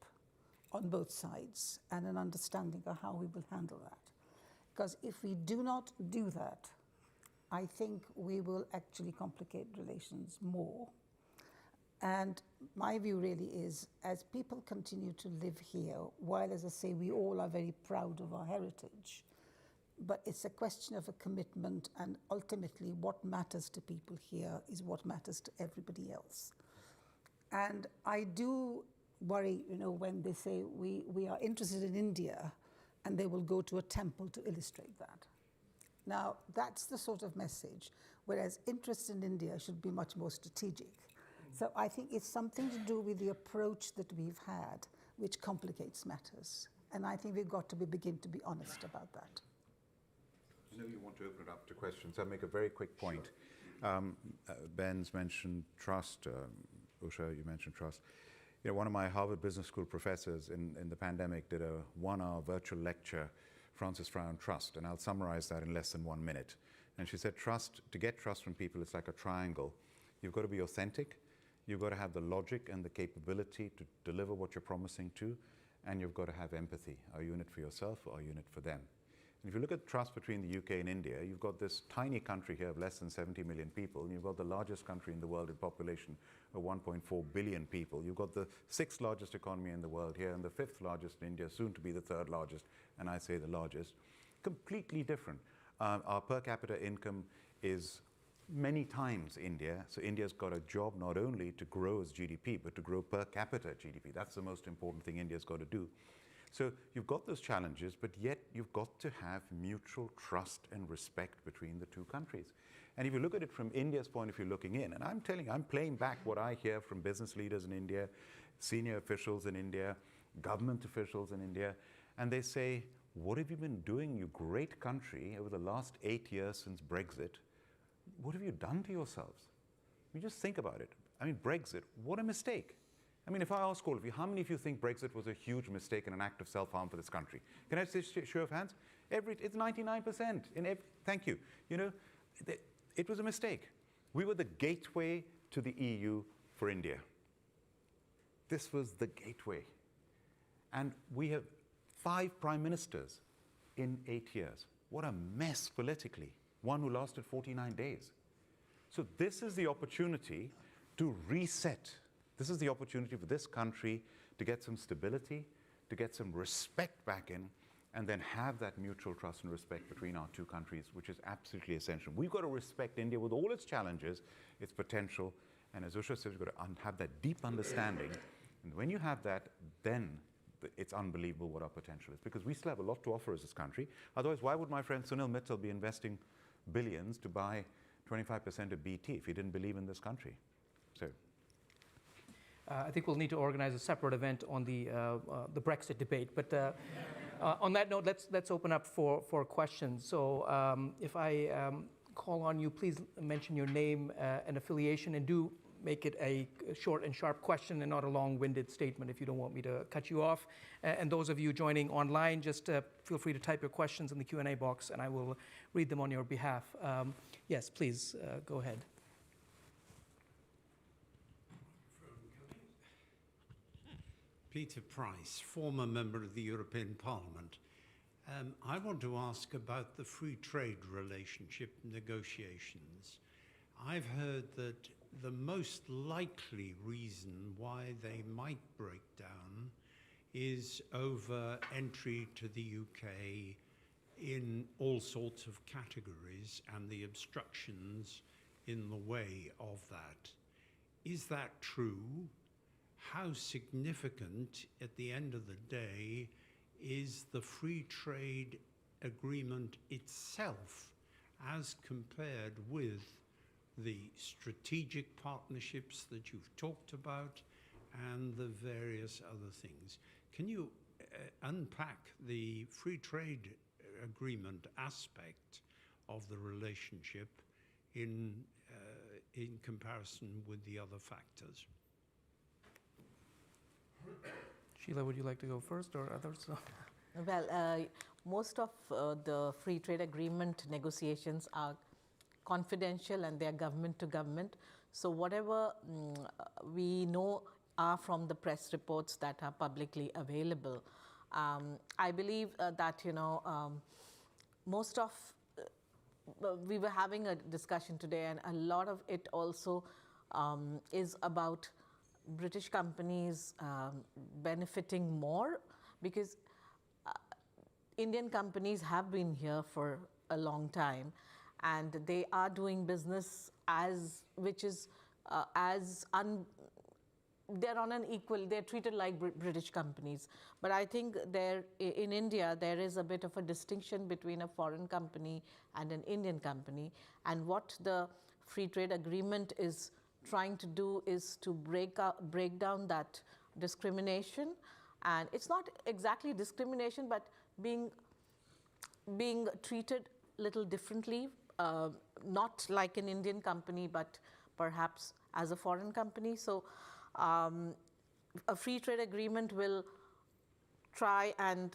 on both sides and an understanding of how we will handle that. Because if we do not do that, I think we will actually complicate relations more. And my view really is, as people continue to live here, while, as I say, we all are very proud of our heritage, but it's a question of a commitment, and ultimately what matters to people here is what matters to everybody else. And I do worry, when they say we are interested in India, and they will go to a temple to illustrate that. Now, that's the sort of message, whereas interest in India should be much more strategic. So I think it's something to do with the approach that we've had, which complicates matters. And I think we've got to begin to be honest about that. I know you want to open it up to questions. I'll make a very quick point. Ben's mentioned trust. Usha, you mentioned trust. One of my Harvard Business School professors in the pandemic did a 1-hour virtual lecture, Frances Fry, on trust, and I'll summarize that in less than 1 minute. And she said, to get trust from people, it's like a triangle. You've got to be authentic, you've got to have the logic and the capability to deliver what you're promising to, and you've got to have empathy. Are you in it for yourself or are you in it for them? And if you look at trust between the UK and India, you've got this tiny country here of less than 70 million people, and you've got the largest country in the world in population of 1.4 billion people. You've got the 6th largest economy in the world here, and the 5th largest in India, soon to be the 3rd largest, and I say the largest. Completely different. Our per capita income is many times India, so India's got a job not only to grow as GDP, but to grow per capita GDP. That's the most important thing India's got to do. So you've got those challenges, but yet you've got to have mutual trust and respect between the two countries. And if you look at it from India's point of view looking in, and I'm playing back what I hear from business leaders in India, senior officials in India, government officials in India, and they say, what have you been doing, you great country, over the last 8 years since Brexit? What have you done to yourselves? You just think about it. I mean, Brexit, what a mistake. I mean, if I ask all of you, how many of you think Brexit was a huge mistake and an act of self-harm for this country? Can I say show of hands? It's 99%. Thank you. It was a mistake. We were the gateway to the EU for India. This was the gateway. And we have 5 prime ministers in 8 years. What a mess politically. One who lasted 49 days. So this is the opportunity to reset. This is the opportunity for this country to get some stability, to get some respect back in, and then have that mutual trust and respect between our two countries, which is absolutely essential. We've got to respect India with all its challenges, its potential, and as Usha said, we've got to have that deep understanding. And when you have that, then it's unbelievable what our potential is, because we still have a lot to offer as this country. Otherwise, why would my friend Sunil Mittal be investing billions to buy 25% of BT if he didn't believe in this country? So. I think we'll need to organize a separate event on the Brexit debate. But on that note, let's open up for questions. So if I call on you, please mention your name and affiliation, and do make it a short and sharp question and not a long-winded statement if you don't want me to cut you off. And those of you joining online, just feel free to type your questions in the Q&A box, and I will read them on your behalf. Yes, please go ahead. Peter Price, former member of the European Parliament. I want to ask about the free trade relationship negotiations. I've heard that the most likely reason why they might break down is over entry to the UK in all sorts of categories and the obstructions in the way of that. Is that true? How significant at the end of the day is the free trade agreement itself as compared with the strategic partnerships that you've talked about and the various other things? Can you unpack the free trade agreement aspect of the relationship in comparison with the other factors? Sheila, would you like to go first, or others? Well, most of the free trade agreement negotiations are confidential, and they are government to government. So whatever we know are from the press reports that are publicly available. I believe that, most of, we were having a discussion today, and a lot of it also is about British companies benefiting more, because Indian companies have been here for a long time, and they are doing business they're on an equal, they're treated like British companies. But I think in India, there is a bit of a distinction between a foreign company and an Indian company. And what the free trade agreement is trying to do is to break down that discrimination. And it's not exactly discrimination, but being treated a little differently, not like an Indian company, but perhaps as a foreign company. So a free trade agreement will try and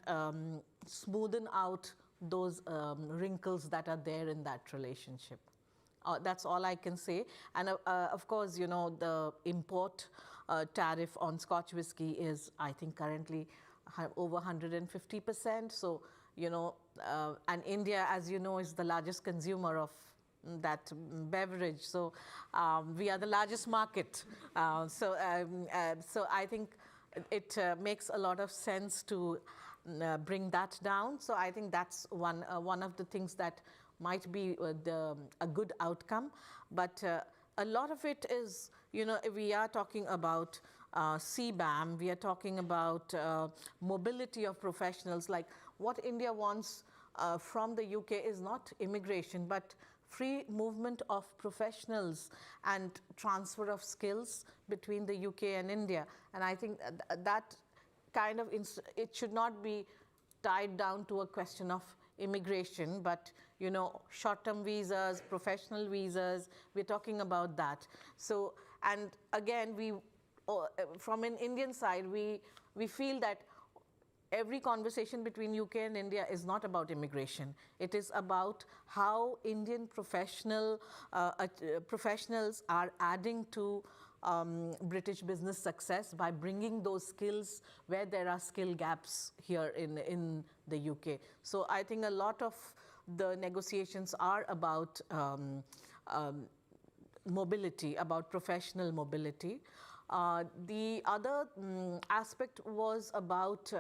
smoothen out those wrinkles that are there in that relationship. That's all I can say. And of course, the import tariff on Scotch whisky is, I think, currently over 150%. So, and India, as you know, is the largest consumer of that beverage. So we are the largest market. So I think it makes a lot of sense to bring that down. So I think that's one of the things that might be a good outcome. But a lot of it is, we are talking about CBAM, we are talking about mobility of professionals. Like what India wants from the UK is not immigration, but free movement of professionals and transfer of skills between the UK and India. And I think that kind of, it should not be tied down to a question of immigration, but short-term visas, professional visas, we're talking about that. So, and again, from an Indian side, we feel that every conversation between UK and India is not about immigration. It is about how Indian professionals are adding to British business success by bringing those skills where there are skill gaps here in the UK. So I think a lot of the negotiations are about mobility, about professional mobility. The other aspect was about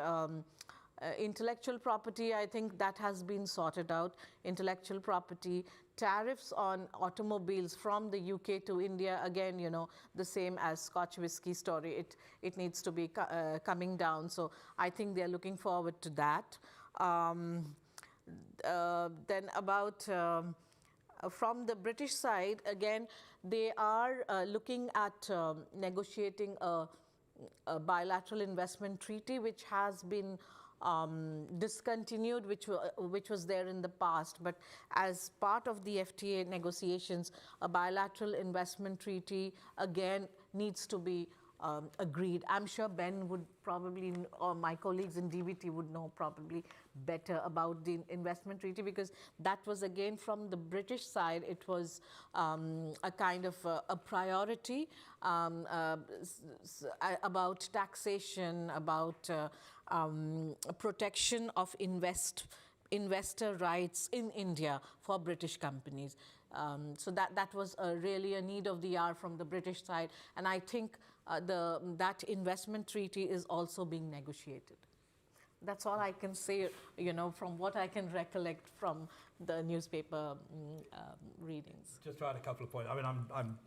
intellectual property. I think that has been sorted out. Intellectual property, tariffs on automobiles from the UK to India, again, you know, the same as Scotch whisky story. It needs to be coming down. So I think they're looking forward to that. Then about from the British side, again, they are looking at negotiating a bilateral investment treaty, which has been discontinued, which was there in the past. But as part of the FTA negotiations, a bilateral investment treaty, again, needs to be agreed. I'm sure Ben would probably, or my colleagues in DBT would know probably better about the investment treaty, because that was again from the British side, it was a kind of a priority about taxation, about protection of investor rights in India for British companies. So that was really a need of the hour from the British side, and I think that investment treaty is also being negotiated. That's all I can say, you know, from what I can recollect from the newspaper readings. Just to add a couple of points. I mean, I'm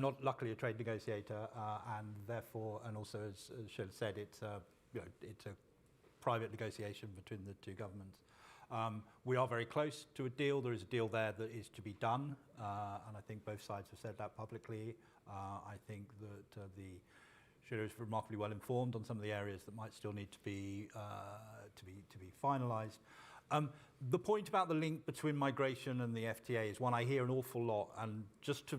not luckily a trade negotiator, and therefore, and also as Sheila said, it's a private negotiation between the two governments. We are very close to a deal. There is a deal there that is to be done, and I think both sides have said that publicly. I think that Sheila is remarkably well informed on some of the areas that might still need to be finalised. The point about the link between migration and the FTA is one I hear an awful lot, and just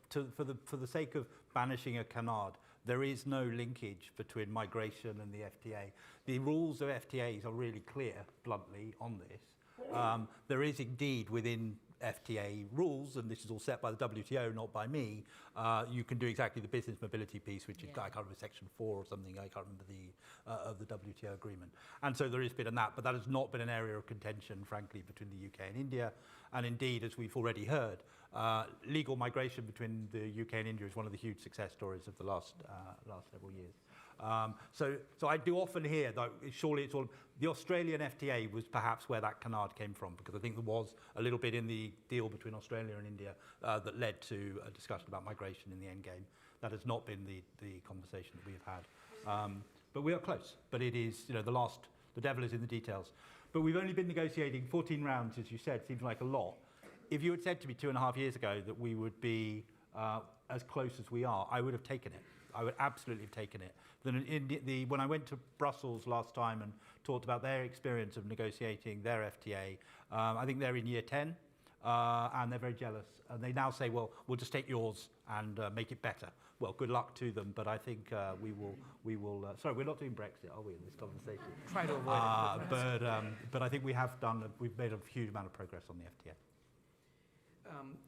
for the sake of banishing a canard, there is no linkage between migration and the FTA. The rules of FTAs are really clear, bluntly, on this. There is indeed within FTA rules, and this is all set by the WTO, not by me, you can do exactly the business mobility piece, which is, I can't remember, Section 4 or something, I can't remember of the WTO agreement. And so there is a bit in that, but that has not been an area of contention, frankly, between the UK and India. And indeed, as we've already heard, legal migration between the UK and India is one of the huge success stories of the last several years. So I do often hear that surely it's all, the Australian FTA was perhaps where that canard came from, because I think there was a little bit in the deal between Australia and India that led to a discussion about migration in the end game. That has not been the conversation that we have had. But we are close. But it is, you know, the devil is in the details. But we've only been negotiating 14 rounds, as you said, seems like a lot. If you had said to me 2.5 years ago that we would be as close as we are, I would have taken it. I would absolutely have taken it. When I went to Brussels last time and talked about their experience of negotiating their FTA, I think they're in year 10, and they're very jealous. And they now say, well, we'll just take yours and make it better. Well, good luck to them, but I think we will. Sorry, we're not doing Brexit, are we, in this conversation? Try to avoid it. But I think we've made a huge amount of progress on the FTA.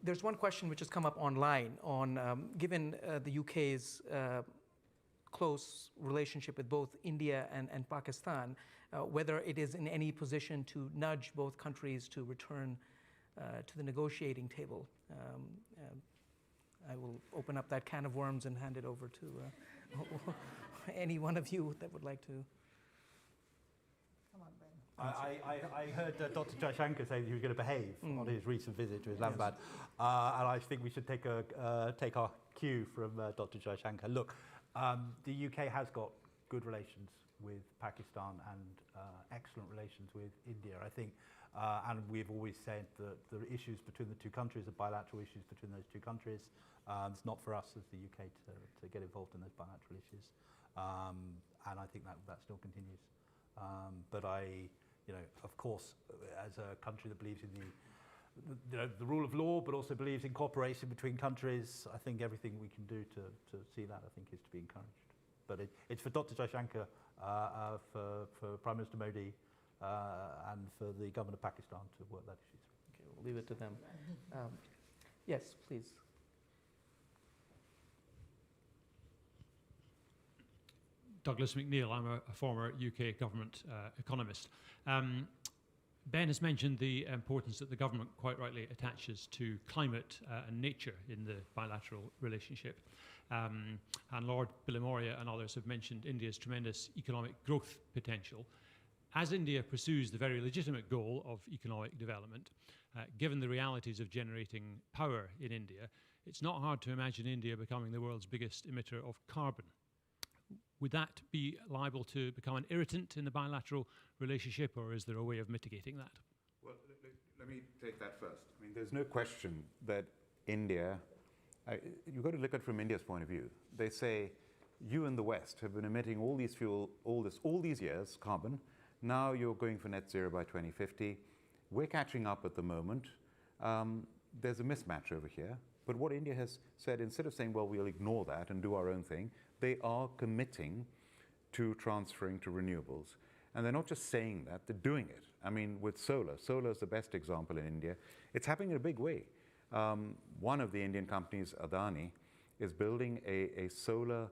There's one question which has come up online on, given the UK's close relationship with both India and Pakistan, whether it is in any position to nudge both countries to return to the negotiating table. I will open up that can of worms and hand it over to any one of you that would like to. Come on, Ben. I heard Dr. Jaishankar say that he was going to behave on his recent visit to Islamabad, and I think we should take our cue from Dr. Jaishankar. Look, the UK has got good relations with Pakistan and excellent relations with India. I think, and we've always said that the issues between the two countries are bilateral issues between those two countries. It's not for us as the UK to get involved in those bilateral issues, and I think that still continues. But of course, as a country that believes in the rule of law, but also believes in cooperation between countries, I think everything we can do to see that, I think, is to be encouraged. But it's for Dr. Jaishankar, for Prime Minister Modi, and for the government of Pakistan to work that issue through. Okay, we'll leave it to them. Yes, please. Douglas McNeill. I'm a former UK government economist. Ben has mentioned the importance that the government quite rightly attaches to climate and nature in the bilateral relationship. And Lord Bilimoria and others have mentioned India's tremendous economic growth potential. As India pursues the very legitimate goal of economic development, given the realities of generating power in India, it's not hard to imagine India becoming the world's biggest emitter of carbon. Would that be liable to become an irritant in the bilateral relationship, or is there a way of mitigating that? Well, let me take that first. I mean, there's no question that India, you've got to look at it from India's point of view. They say, you in the West have been emitting all these years, carbon. Now you're going for net zero by 2050. We're catching up at the moment. There's a mismatch over here. But what India has said, instead of saying, well, we'll ignore that and do our own thing, they are committing to transferring to renewables. And they're not just saying that, they're doing it. I mean, with solar. Solar is the best example in India. It's happening in a big way. One of the Indian companies, Adani, is building a solar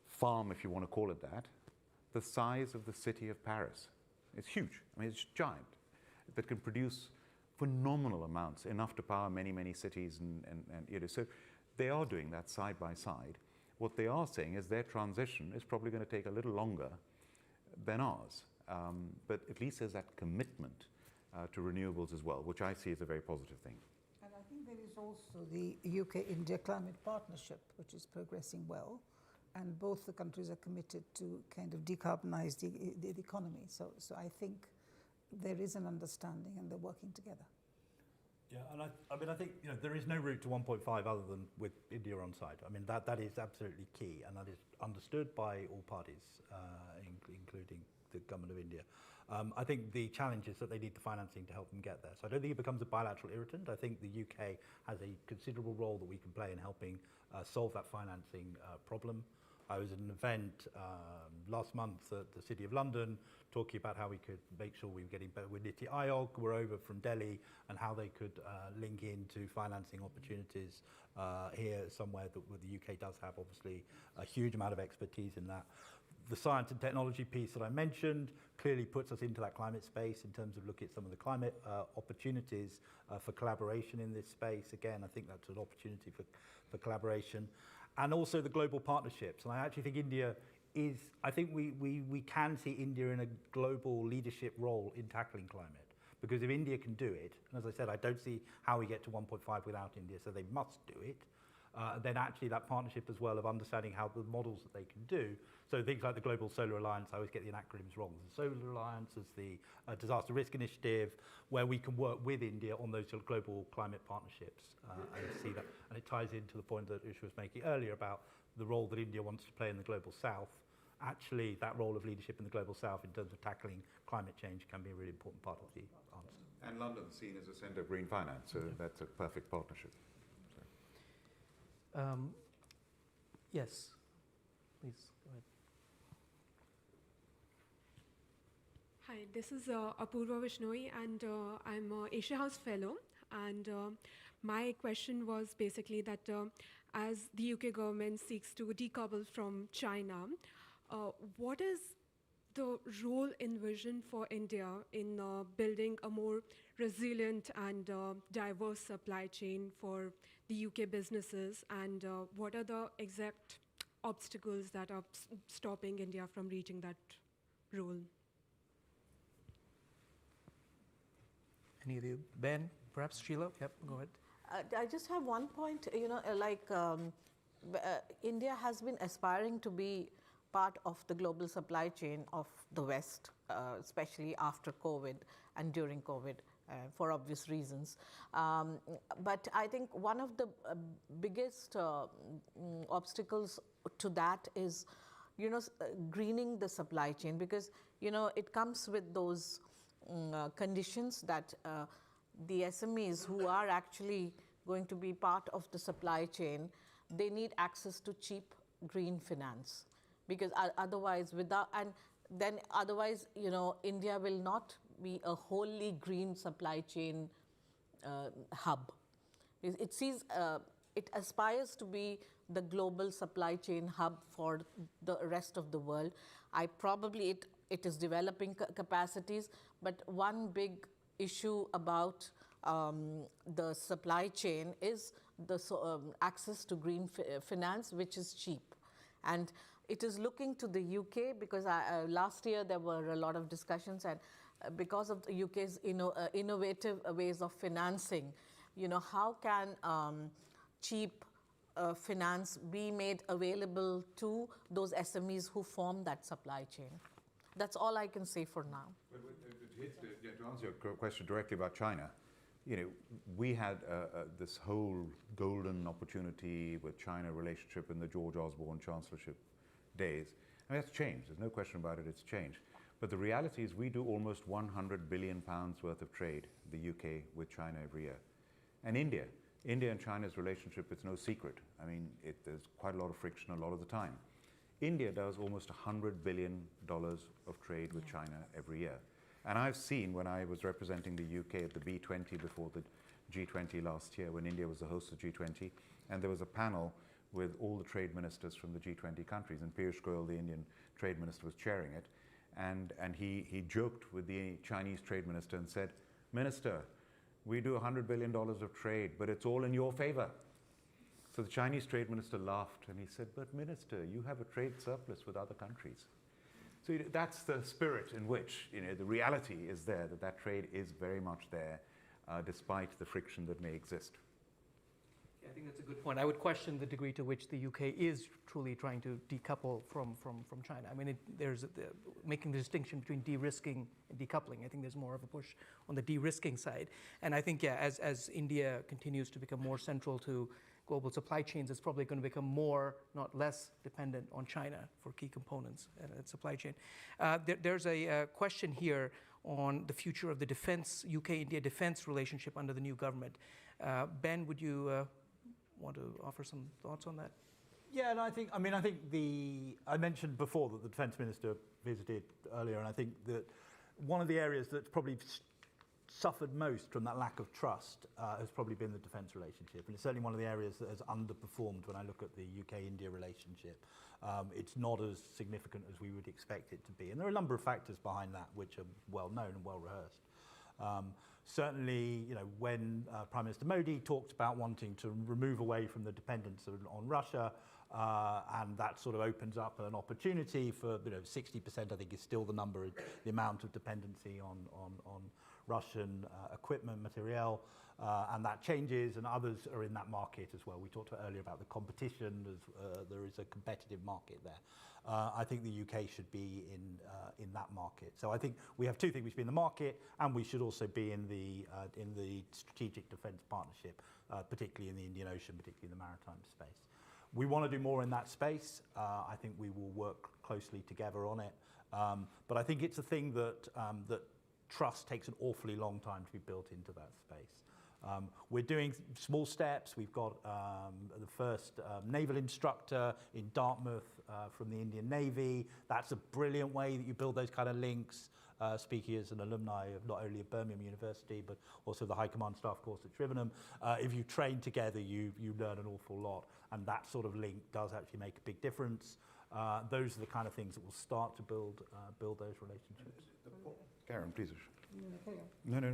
farm, if you want to call it that, the size of the city of Paris. It's huge. I mean, it's giant. That can produce phenomenal amounts, enough to power many, many cities. And so they are doing that side by side. What they are saying is their transition is probably going to take a little longer than ours. But at least there's that commitment to renewables as well, which I see as a very positive thing. And I think there is also the UK-India Climate Partnership, which is progressing well. And both the countries are committed to kind of decarbonize the economy. So I think there is an understanding and they're working together. Yeah, and I think there is no route to 1.5 other than with India on side. I mean that is absolutely key, and that is understood by all parties, including the government of India. I think the challenge is that they need the financing to help them get there. So I don't think it becomes a bilateral irritant. I think the UK has a considerable role that we can play in helping solve that financing problem. I was at an event last month at the City of London talking about how we could make sure we were getting better with Niti Aayog. We're over from Delhi, and how they could link into financing opportunities here somewhere that the UK does have obviously a huge amount of expertise in that. The science and technology piece that I mentioned clearly puts us into that climate space in terms of looking at some of the climate opportunities for collaboration in this space. Again, I think that's an opportunity for collaboration. And also the global partnerships. And I actually think India is, I think we can see India in a global leadership role in tackling climate. Because if India can do it, and as I said, I don't see how we get to 1.5 without India, so they must do it. Then actually that partnership as well of understanding how the models that they can do. So things like the Global Solar Alliance, I always get the acronyms wrong. The Solar Alliance is the Disaster Risk Initiative, where we can work with India on those global climate partnerships and see that. And it ties into the point that Usha was making earlier about the role that India wants to play in the Global South. Actually, that role of leadership in the Global South in terms of tackling climate change can be a really important part of the answer. And London's seen as a centre of green finance, so that's a perfect partnership. Yes, please go ahead. Hi, this is Apurva Vishnoi, and I'm an Asia House Fellow. And my question was basically that as the UK government seeks to decouple from China, what is the role envisioned for India in building a more resilient and diverse supply chain for the UK businesses, and what are the exact obstacles that are stopping India from reaching that role? Any of you? Ben, perhaps Sheila? Yep, go ahead. I just have one point, India has been aspiring to be part of the global supply chain of the West, especially after COVID and during COVID, for obvious reasons. But I think one of the biggest obstacles to that is, greening the supply chain, because, it comes with those conditions that the SMEs who are actually going to be part of the supply chain, they need access to cheap green finance. because otherwise, India will not be a wholly green supply chain hub. It aspires to be the global supply chain hub for the rest of the world. It is developing capacities, but one big issue about the supply chain is the access to green finance, which is cheap. And it is looking to the UK because last year there were a lot of discussions, and because of the UK's innovative ways of financing, how can cheap finance be made available to those SMEs who form that supply chain? That's all I can say for now. To answer your question directly about China, we had this whole golden opportunity with China relationship in the George Osborne chancellorship days. I mean, that's changed. There's no question about it. It's changed. But the reality is we do almost 100 billion pounds worth of trade, the UK, with China every year. And India and China's relationship, it's no secret. I mean, there's quite a lot of friction a lot of the time. India does almost $100 billion of trade with China every year. And I've seen, when I was representing the UK at the B20 before the G20 last year, when India was the host of G20, and there was a panel with all the trade ministers from the G20 countries, and Piyush Goyal, the Indian trade minister, was chairing it. And he joked with the Chinese trade minister and said, "Minister, we do $100 billion of trade, but it's all in your favor." So the Chinese trade minister laughed and he said, "But minister, you have a trade surplus with other countries." So that's the spirit in which, the reality is there, that trade is very much there, despite the friction that may exist. I think that's a good point. I would question the degree to which the UK is truly trying to decouple from China. I mean, there's making the distinction between de-risking and decoupling. I think there's more of a push on the de-risking side. And I think, as India continues to become more central to global supply chains, it's probably going to become more, not less, dependent on China for key components in its supply chain. There's a question here on the future of the UK-India defense relationship under the new government. Ben, would you want to offer some thoughts on that? Yeah, and I mentioned before that the defence minister visited earlier, and I think that one of the areas that's probably suffered most from that lack of trust has probably been the defence relationship, and it's certainly one of the areas that has underperformed when I look at the UK-India relationship. It's not as significant as we would expect it to be, and there are a number of factors behind that which are well known and well rehearsed. Certainly, when Prime Minister Modi talked about wanting to remove away from the dependence on Russia, and that sort of opens up an opportunity for 60%, I think, is still the amount of dependency on Russian equipment, materiel, and that changes, and others are in that market as well. We talked earlier about the competition. There is a competitive market there. I think the UK should be in that market. So I think we have two things: we should be in the market, and we should also be in the strategic defence partnership, particularly in the Indian Ocean, particularly in the maritime space. We want to do more in that space. I think we will work closely together on it. But I think it's a thing that trust takes an awfully long time to be built into that space. We're doing small steps. We've got the first naval instructor in Dartmouth from the Indian Navy. That's a brilliant way that you build those kind of links. Speaking as an alumni of not only of Birmingham University, but also the High Command Staff course at Trivenham, if you train together, you learn an awful lot. And that sort of link does actually make a big difference. Those are the kind of things that will start to build those relationships. Karen, please. Carry on. No,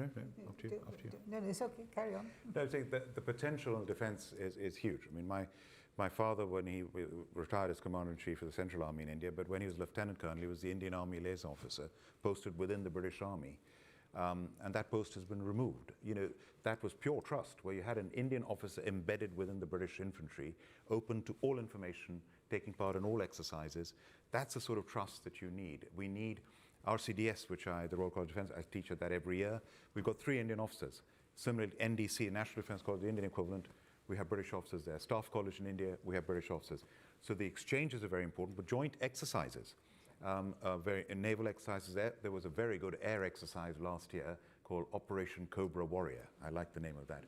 up to you. No, it's okay, carry on. No, I think the potential in defence is huge. I mean, my father, when he retired as Commander-in-Chief of the Central Army in India, but when he was Lieutenant Colonel, he was the Indian Army liaison officer, posted within the British Army. And that post has been removed. That was pure trust, where you had an Indian officer embedded within the British infantry, open to all information, taking part in all exercises. That's the sort of trust that you need. We need RCDS, which the Royal College of Defence, I teach at that every year. We've got 3 Indian officers. Similarly, NDC, National Defence College, the Indian equivalent, we have British officers there. Staff College in India, we have British officers. So the exchanges are very important, but joint exercises, naval exercises there was a very good air exercise last year called Operation Cobra Warrior. I like the name of that.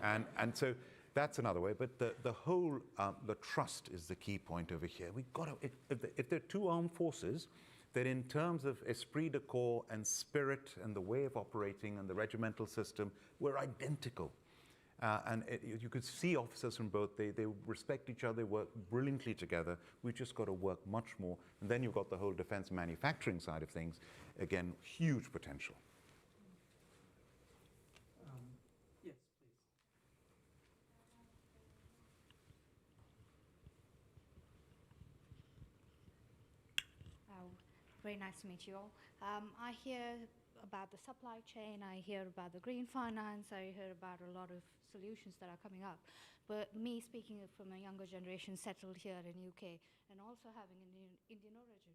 And so that's another way. But the whole, the trust is the key point over here. We've got to, if there are two armed forces, that in terms of esprit de corps and spirit and the way of operating and the regimental system, we're identical. You could see officers from both, they respect each other, they work brilliantly together. We've just got to work much more. And then you've got the whole defense manufacturing side of things. Again, huge potential. Yes, please. Very nice to meet you all. I hear about the supply chain, I hear about the green finance, I hear about a lot of solutions that are coming up. But me speaking from a younger generation settled here in UK and also having an Indian origin,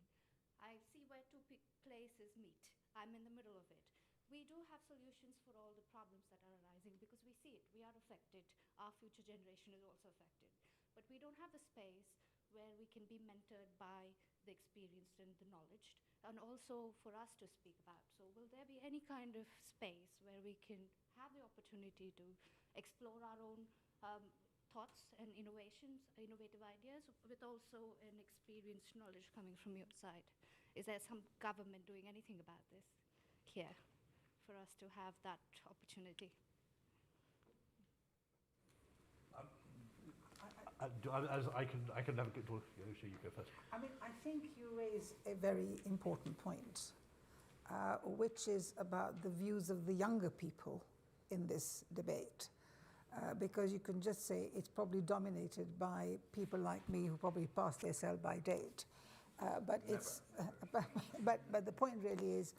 I see where two places meet. I'm in the middle of it. We do have solutions for all the problems that are arising because we see it. We are affected. Our future generation is also affected. But we don't have the space where we can be mentored by the experienced and the knowledge, and also for us to speak about. So will there be any kind of space where we can have the opportunity to explore our own thoughts and innovations, innovative ideas, with also an experienced knowledge coming from your side? Is there some government doing anything about this here for us to have that opportunity? I can have a good talk. You go first. I mean, I think you raise a very important point, which is about the views of the younger people in this debate. Because you can just say it's probably dominated by people like me who probably passed their sell-by date. But the point really is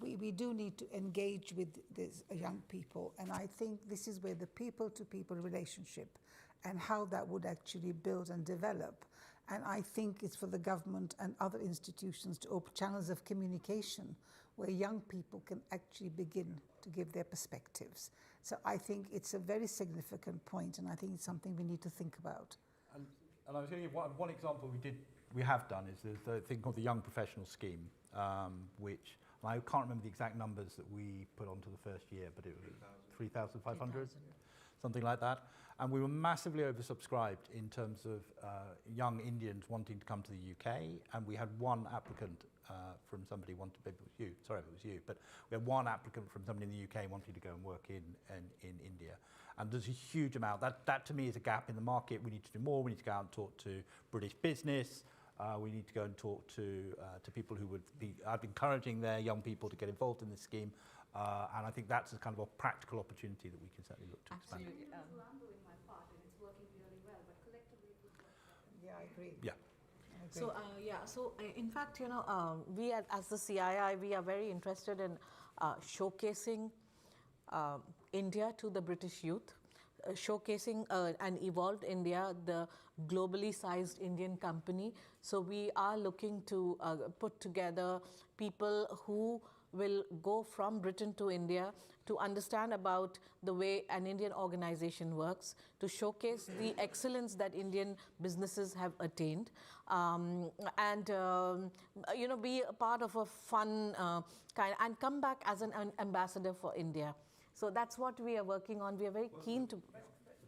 we do need to engage with these young people, and I think this is where the people-to-people relationship and how that would actually build and develop. And I think it's for the government and other institutions to open channels of communication where young people can actually begin to give their perspectives. So I think it's a very significant point, and I think it's something we need to think about. And I was going to give one example we have done is there's a thing called the Young Professional Scheme, which I can't remember the exact numbers that we put onto the first year, but it was 3,500, something like that. And we were massively oversubscribed in terms of young Indians wanting to come to the UK, and we had one applicant from somebody wanting, maybe it was you, sorry if it was you, but we had one applicant from somebody in the UK wanting to go and work in India. And there's a huge amount. That to me is a gap in the market. We need to do more. We need to go out and talk to British business. We need to go and talk to people who would be encouraging their young people to get involved in this scheme. And I think that's a kind of a practical opportunity that we can certainly look to expand. Absolutely. I'm doing my part and it's working really well, but collectively it would work better. Yeah, I agree. Yeah. So in fact, we as the CII, we are very interested in showcasing India to the British youth, showcasing an evolved India, the globally sized Indian company. So we are looking to put together people who will go from Britain to India to understand about the way an Indian organization works, to showcase the excellence that Indian businesses have attained, and be a part of a fun kind, and come back as an ambassador for India. So that's what we are working on. We are very keen to. The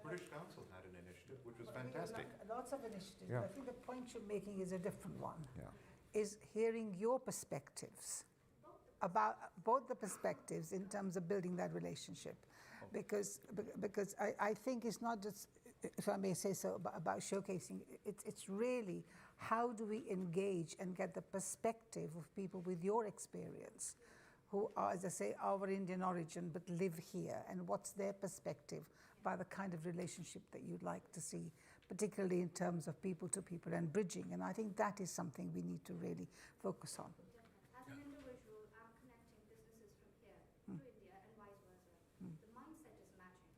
British Council had an initiative, which was fantastic. Lots of initiatives. Yeah. I think the point you're making is a different one. Yeah. Is hearing your perspectives about both the perspectives in terms of building that relationship, because I think it's not just, if I may say so, about showcasing. It's really how do we engage and get the perspective of people with your experience, who are, as I say, our Indian origin but live here, and what's their perspective by the kind of relationship that you'd like to see, particularly in terms of people to people and bridging. And I think that is something we need to really focus on. As an individual, I'm connecting businesses from here to India and vice versa. The mindset is matching.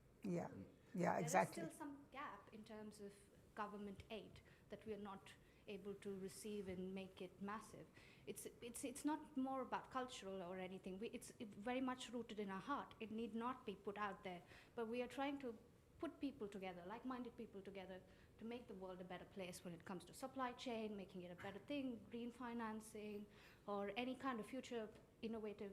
Yeah, exactly. There is still some gap in terms of government aid that we are not able to receive and make it massive. It's not more about cultural or anything. It's very much rooted in our heart. It need not be put out there. But we are trying to put people together, like-minded people together, to make the world a better place when it comes to supply chain, making it a better thing, green financing, or any kind of future innovative,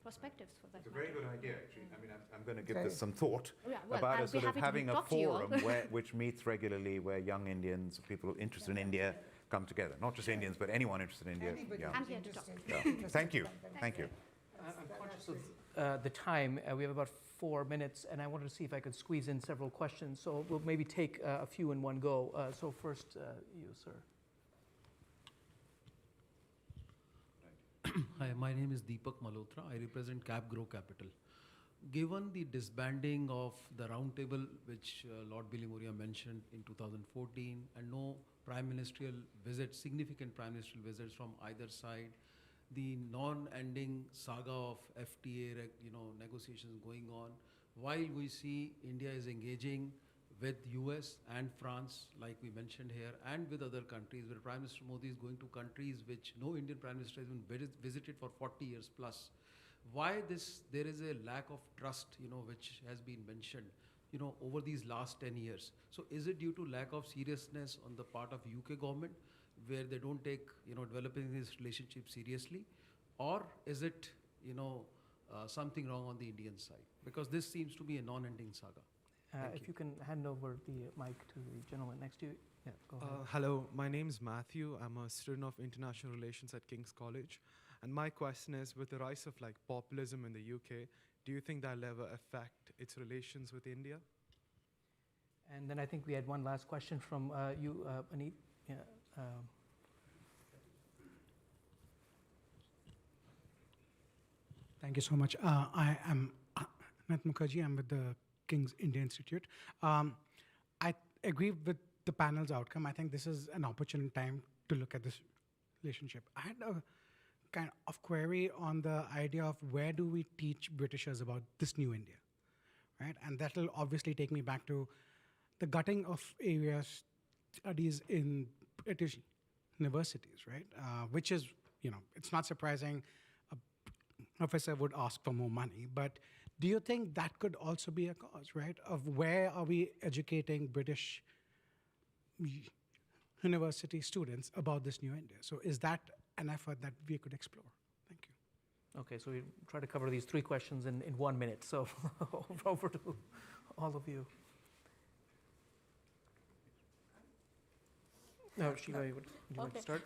perspectives for that. It's a very good idea, actually. I mean, I'm going to give Okay. this some thought Yeah, well, about I'll a be sort of happy to having a talk to you all. forum which meets regularly, where young Indians, people interested in India, come together. Not just Indians, but anyone interested in India. Anybody Yeah. I'm who's here to talk. interested. Yeah. Thank you. Thank you. I'm conscious of the time. We have about 4 minutes, and I wanted to see if I could squeeze in several questions. So we'll maybe take a few in one go. So first, you, sir. Hi, my name is Deepak Malhotra. I represent CapGrow Capital. Given the disbanding of the roundtable, which Lord Billy Moria mentioned in 2014, and no prime ministerial visits, significant prime ministerial visits from either side, the non-ending saga of FTA, negotiations going on, while we see India is engaging with US and France, like we mentioned here, and with other countries, where Prime Minister Modi is going to countries which no Indian Prime Minister has been visited for 40 years plus. Why there is a lack of trust, which has been mentioned, over these last 10 years. So is it due to lack of seriousness on the part of UK government, where they don't take, developing this relationship seriously? Or is it, something wrong on the Indian side? Because this seems to be a non-ending saga. If you can hand over the mic to the gentleman next to you. Yeah, go ahead. Hello, my name is Matthew. I'm a student of international relations at King's College. And my question is, with the rise of populism in the UK, do you think that'll ever affect its relations with India? And then I think we had one last question from you, Aneet. Yeah, Thank you so much. I am Anant Mukherjee. I'm with the King's India Institute. I agree with the panel's outcome. I think this is an opportune time to look at this relationship. I had a kind of query on the idea of where do we teach Britishers about this new India, right? And that will obviously take me back to the gutting of area studies in British universities, right? Which is, it's not surprising a professor would ask for more money, but do you think that could also be a cause, right? Of where are we educating British university students about this new India? So is that an effort that we could explore? Thank you. Okay, so we try to cover these 3 questions in 1 minute. So over to all of you. No, Shiva, you want to start?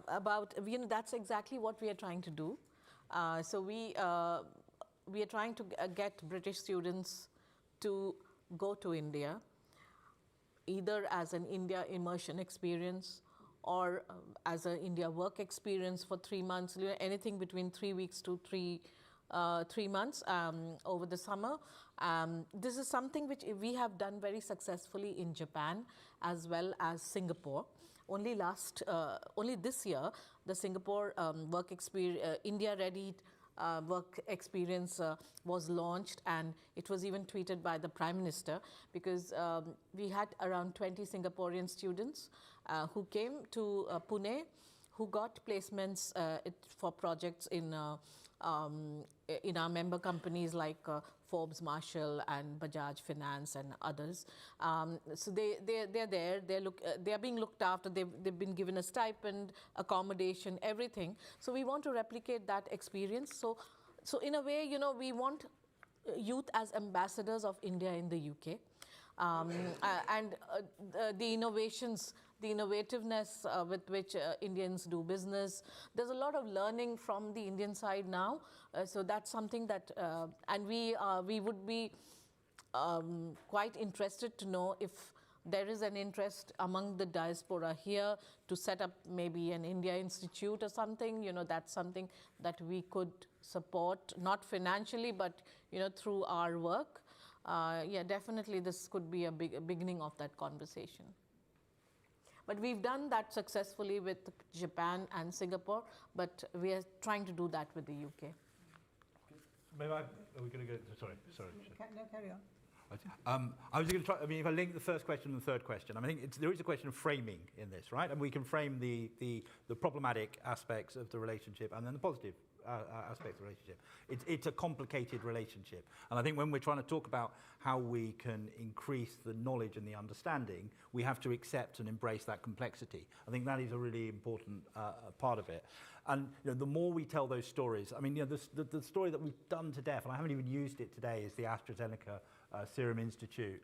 About, that's exactly what we are trying to do. So we are trying to get British students to go to India, either as an India immersion experience or as an India work experience for 3 months, anything between 3 weeks to 3 months over the summer. This is something which we have done very successfully in Japan as well as Singapore. Only this year, the Singapore work experience, India Ready work experience was launched, and it was even tweeted by the Prime Minister, because we had around 20 Singaporean students who came to Pune, who got placements for projects in our member companies like Forbes Marshall and Bajaj Finance and others. So they're there. They are being looked after. They've been given a stipend, accommodation, everything. So we want to replicate that experience. So in a way, we want youth as ambassadors of India in the UK, and the innovations, the innovativeness with which Indians do business. There's a lot of learning from the Indian side now. So that's something that, and we would be quite interested to know if there is an interest among the diaspora here to set up maybe an India Institute or something. That's something that we could support, not financially, but through our work. Yeah, definitely this could be a beginning of that conversation. But we've done that successfully with Japan and Singapore, but we are trying to do that with the UK. Maybe are we going to go? Sorry. No, carry on. I was going to try. If I link the first question and the third question, I think there is a question of framing in this, right? And we can frame the problematic aspects of the relationship and then the positive aspects of the relationship. It's a complicated relationship. And I think when we're trying to talk about how we can increase the knowledge and the understanding, we have to accept and embrace that complexity. I think that is a really important part of it. And the more we tell those stories, I mean, the story that we've done to death, and I haven't even used it today, is the AstraZeneca Serum Institute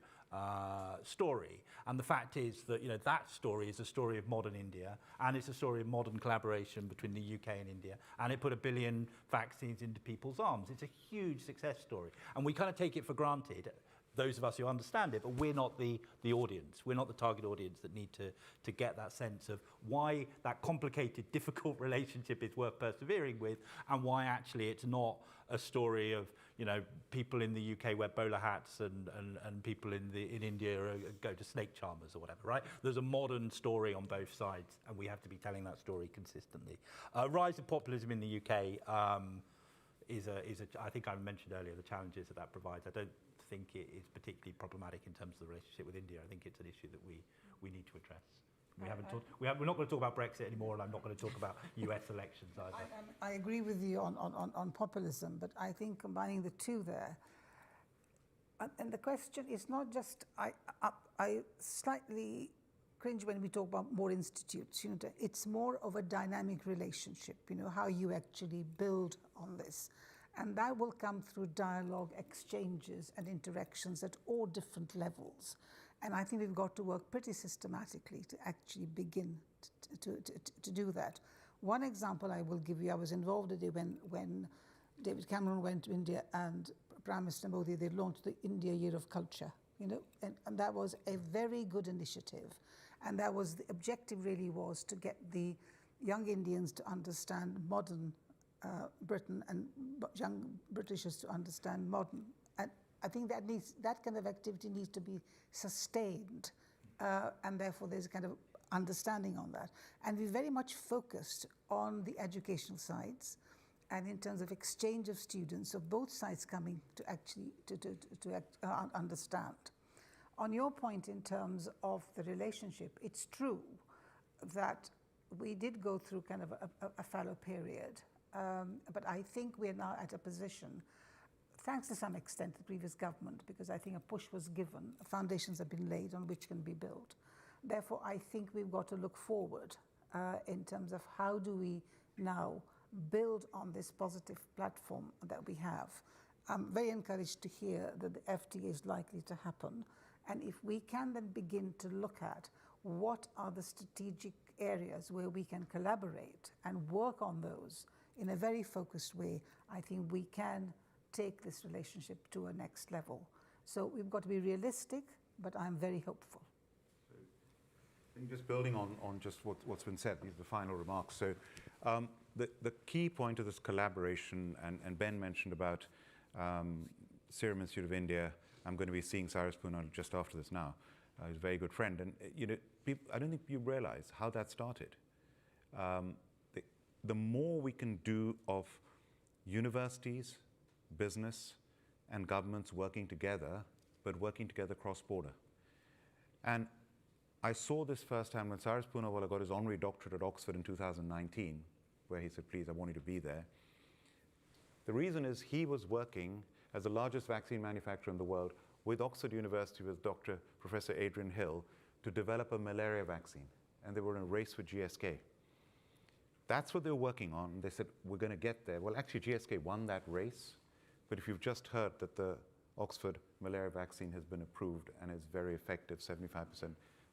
story. And the fact is that that story is a story of modern India, and it's a story of modern collaboration between the UK and India, and it put 1 billion vaccines into people's arms. It's a huge success story, and we kind of take it for granted, those of us who understand it, but we're not the audience. We're not the target audience that need to get that sense of why that complicated, difficult relationship is worth persevering with, and why actually it's not a story of people in the UK wear bowler hats and people in India go to snake charmers or whatever, right? There's a modern story on both sides, and we have to be telling that story consistently. Rise of populism in the UK I think I mentioned earlier the challenges that provides. I don't think it is particularly problematic in terms of the relationship with India. I think it's an issue that we need to address. We're not going to talk about Brexit anymore, and I'm not going to talk about US elections either. I agree with you on populism, but I think combining the two there, and the question is not just, I slightly cringe when we talk about more institutes. It's more of a dynamic relationship, how you actually build on this. And that will come through dialogue, exchanges, and interactions at all different levels. And I think we've got to work pretty systematically to actually begin to do that. One example I will give you, I was involved in it when David Cameron went to India and Prime Minister Modi, they launched the India Year of Culture, and that was a very good initiative. And that was, the objective really was to get the young Indians to understand modern Britain and young Britishers to understand modern. And I think that kind of activity needs to be sustained, and therefore there's a kind of understanding on that. And we very much focused on the educational sides, and in terms of exchange of students of both sides coming to actually understand. On your point in terms of the relationship, it's true that we did go through kind of a fallow period. But I think we're now at a position, thanks to some extent to the previous government, because I think a push was given, foundations have been laid on which can be built. Therefore, I think we've got to look forward in terms of how do we now build on this positive platform that we have. I'm very encouraged to hear that the FTA is likely to happen. And if we can then begin to look at what are the strategic areas where we can collaborate and work on those in a very focused way, I think we can take this relationship to a next level. So we've got to be realistic, but I'm very hopeful. So, I think just building on just what's been said, these are the final remarks. So the key point of this collaboration, and Ben mentioned about Serum Institute of India. I'm going to be seeing Cyrus Poonawalla just after this now. He's a very good friend. And I don't think you realize how that started. The more we can do of universities, business, and governments working together, but working together cross-border. And I saw this firsthand when Cyrus Poonawalla got his honorary doctorate at Oxford in 2019, where he said, please, I want you to be there. The reason is he was working as the largest vaccine manufacturer in the world with Oxford University with Professor Adrian Hill to develop a malaria vaccine. And they were in a race with GSK. That's what they were working on. They said, we're going to get there. Well, actually, GSK won that race. But if you've just heard that the Oxford malaria vaccine has been approved and is very effective, 75%,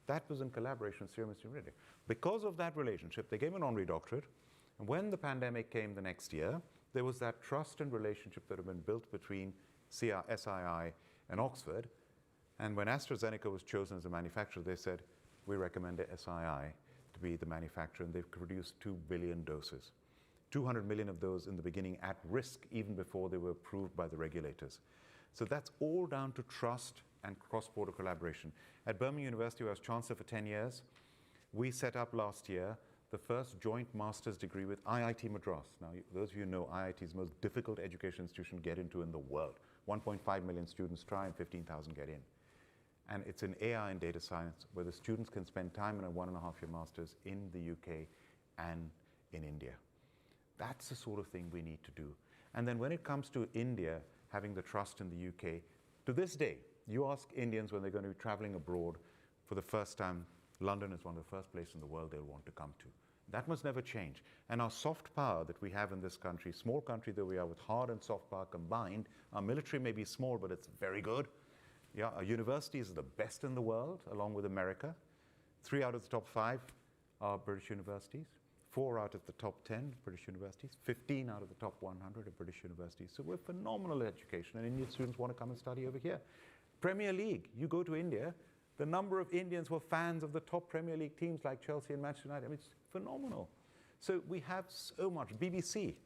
that was in collaboration with Serum Institute of India. Because of that relationship, they gave an honorary doctorate. And when the pandemic came the next year, there was that trust and relationship that had been built between SII and Oxford. And when AstraZeneca was chosen as a manufacturer, they said, we recommend SII to be the manufacturer, and they've produced 2 billion doses. 200 million of those in the beginning at risk, even before they were approved by the regulators. So that's all down to trust and cross-border collaboration. At Birmingham University, where I was chancellor for 10 years, we set up last year the first joint master's degree with IIT Madras. Now, those of you who know, IIT is the most difficult education institution to get into in the world. 1.5 million students try and 15,000 get in. And it's in AI and data science, where the students can spend time in a 1.5-year master's in the UK and in India. That's the sort of thing we need to do. And then when it comes to India having the trust in the UK, to this day, you ask Indians when they're going to be traveling abroad for the first time, London is one of the first places in the world they'll want to come to. That must never change. And our soft power that we have in this country, small country that we are with hard and soft power combined, our military may be small, but it's very good. Yeah, our universities are the best in the world, along with America. 3 out of the top 5 are British universities. 4 out of the top 10 British universities. 15 out of the top 100 are British universities. So we're phenomenal education, and Indian students want to come and study over here. Premier League, you go to India, the number of Indians who are fans of the top Premier League teams like Chelsea and Manchester United, I mean, it's phenomenal. So we have so much. BBC,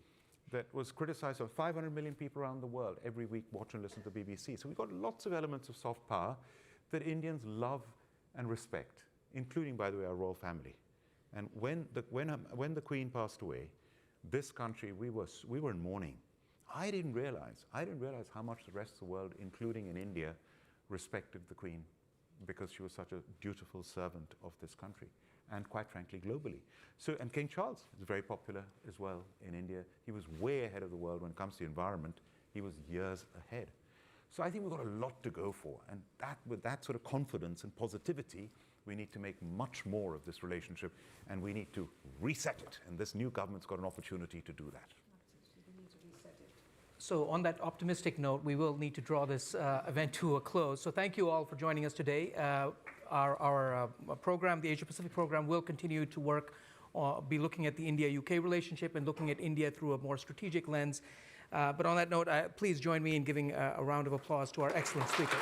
that was criticized by 500 million people around the world every week watch and listen to the BBC. So we've got lots of elements of soft power that Indians love and respect, including, by the way, our royal family. And when the Queen passed away, this country, we were in mourning. I didn't realize how much the rest of the world, including in India, respected the Queen, because she was such a dutiful servant of this country, and quite frankly, globally. So, and King Charles is very popular as well in India. He was way ahead of the world when it comes to the environment. He was years ahead. So I think we've got a lot to go for, and with that sort of confidence and positivity, we need to make much more of this relationship, and we need to reset it, and this new government's got an opportunity to do that. So on that optimistic note, we will need to draw this event to a close. So thank you all for joining us today. Our program, the Asia Pacific program, will continue to work, be looking at the India-UK relationship and looking at India through a more strategic lens. But on that note, please join me in giving a round of applause to our excellent speakers.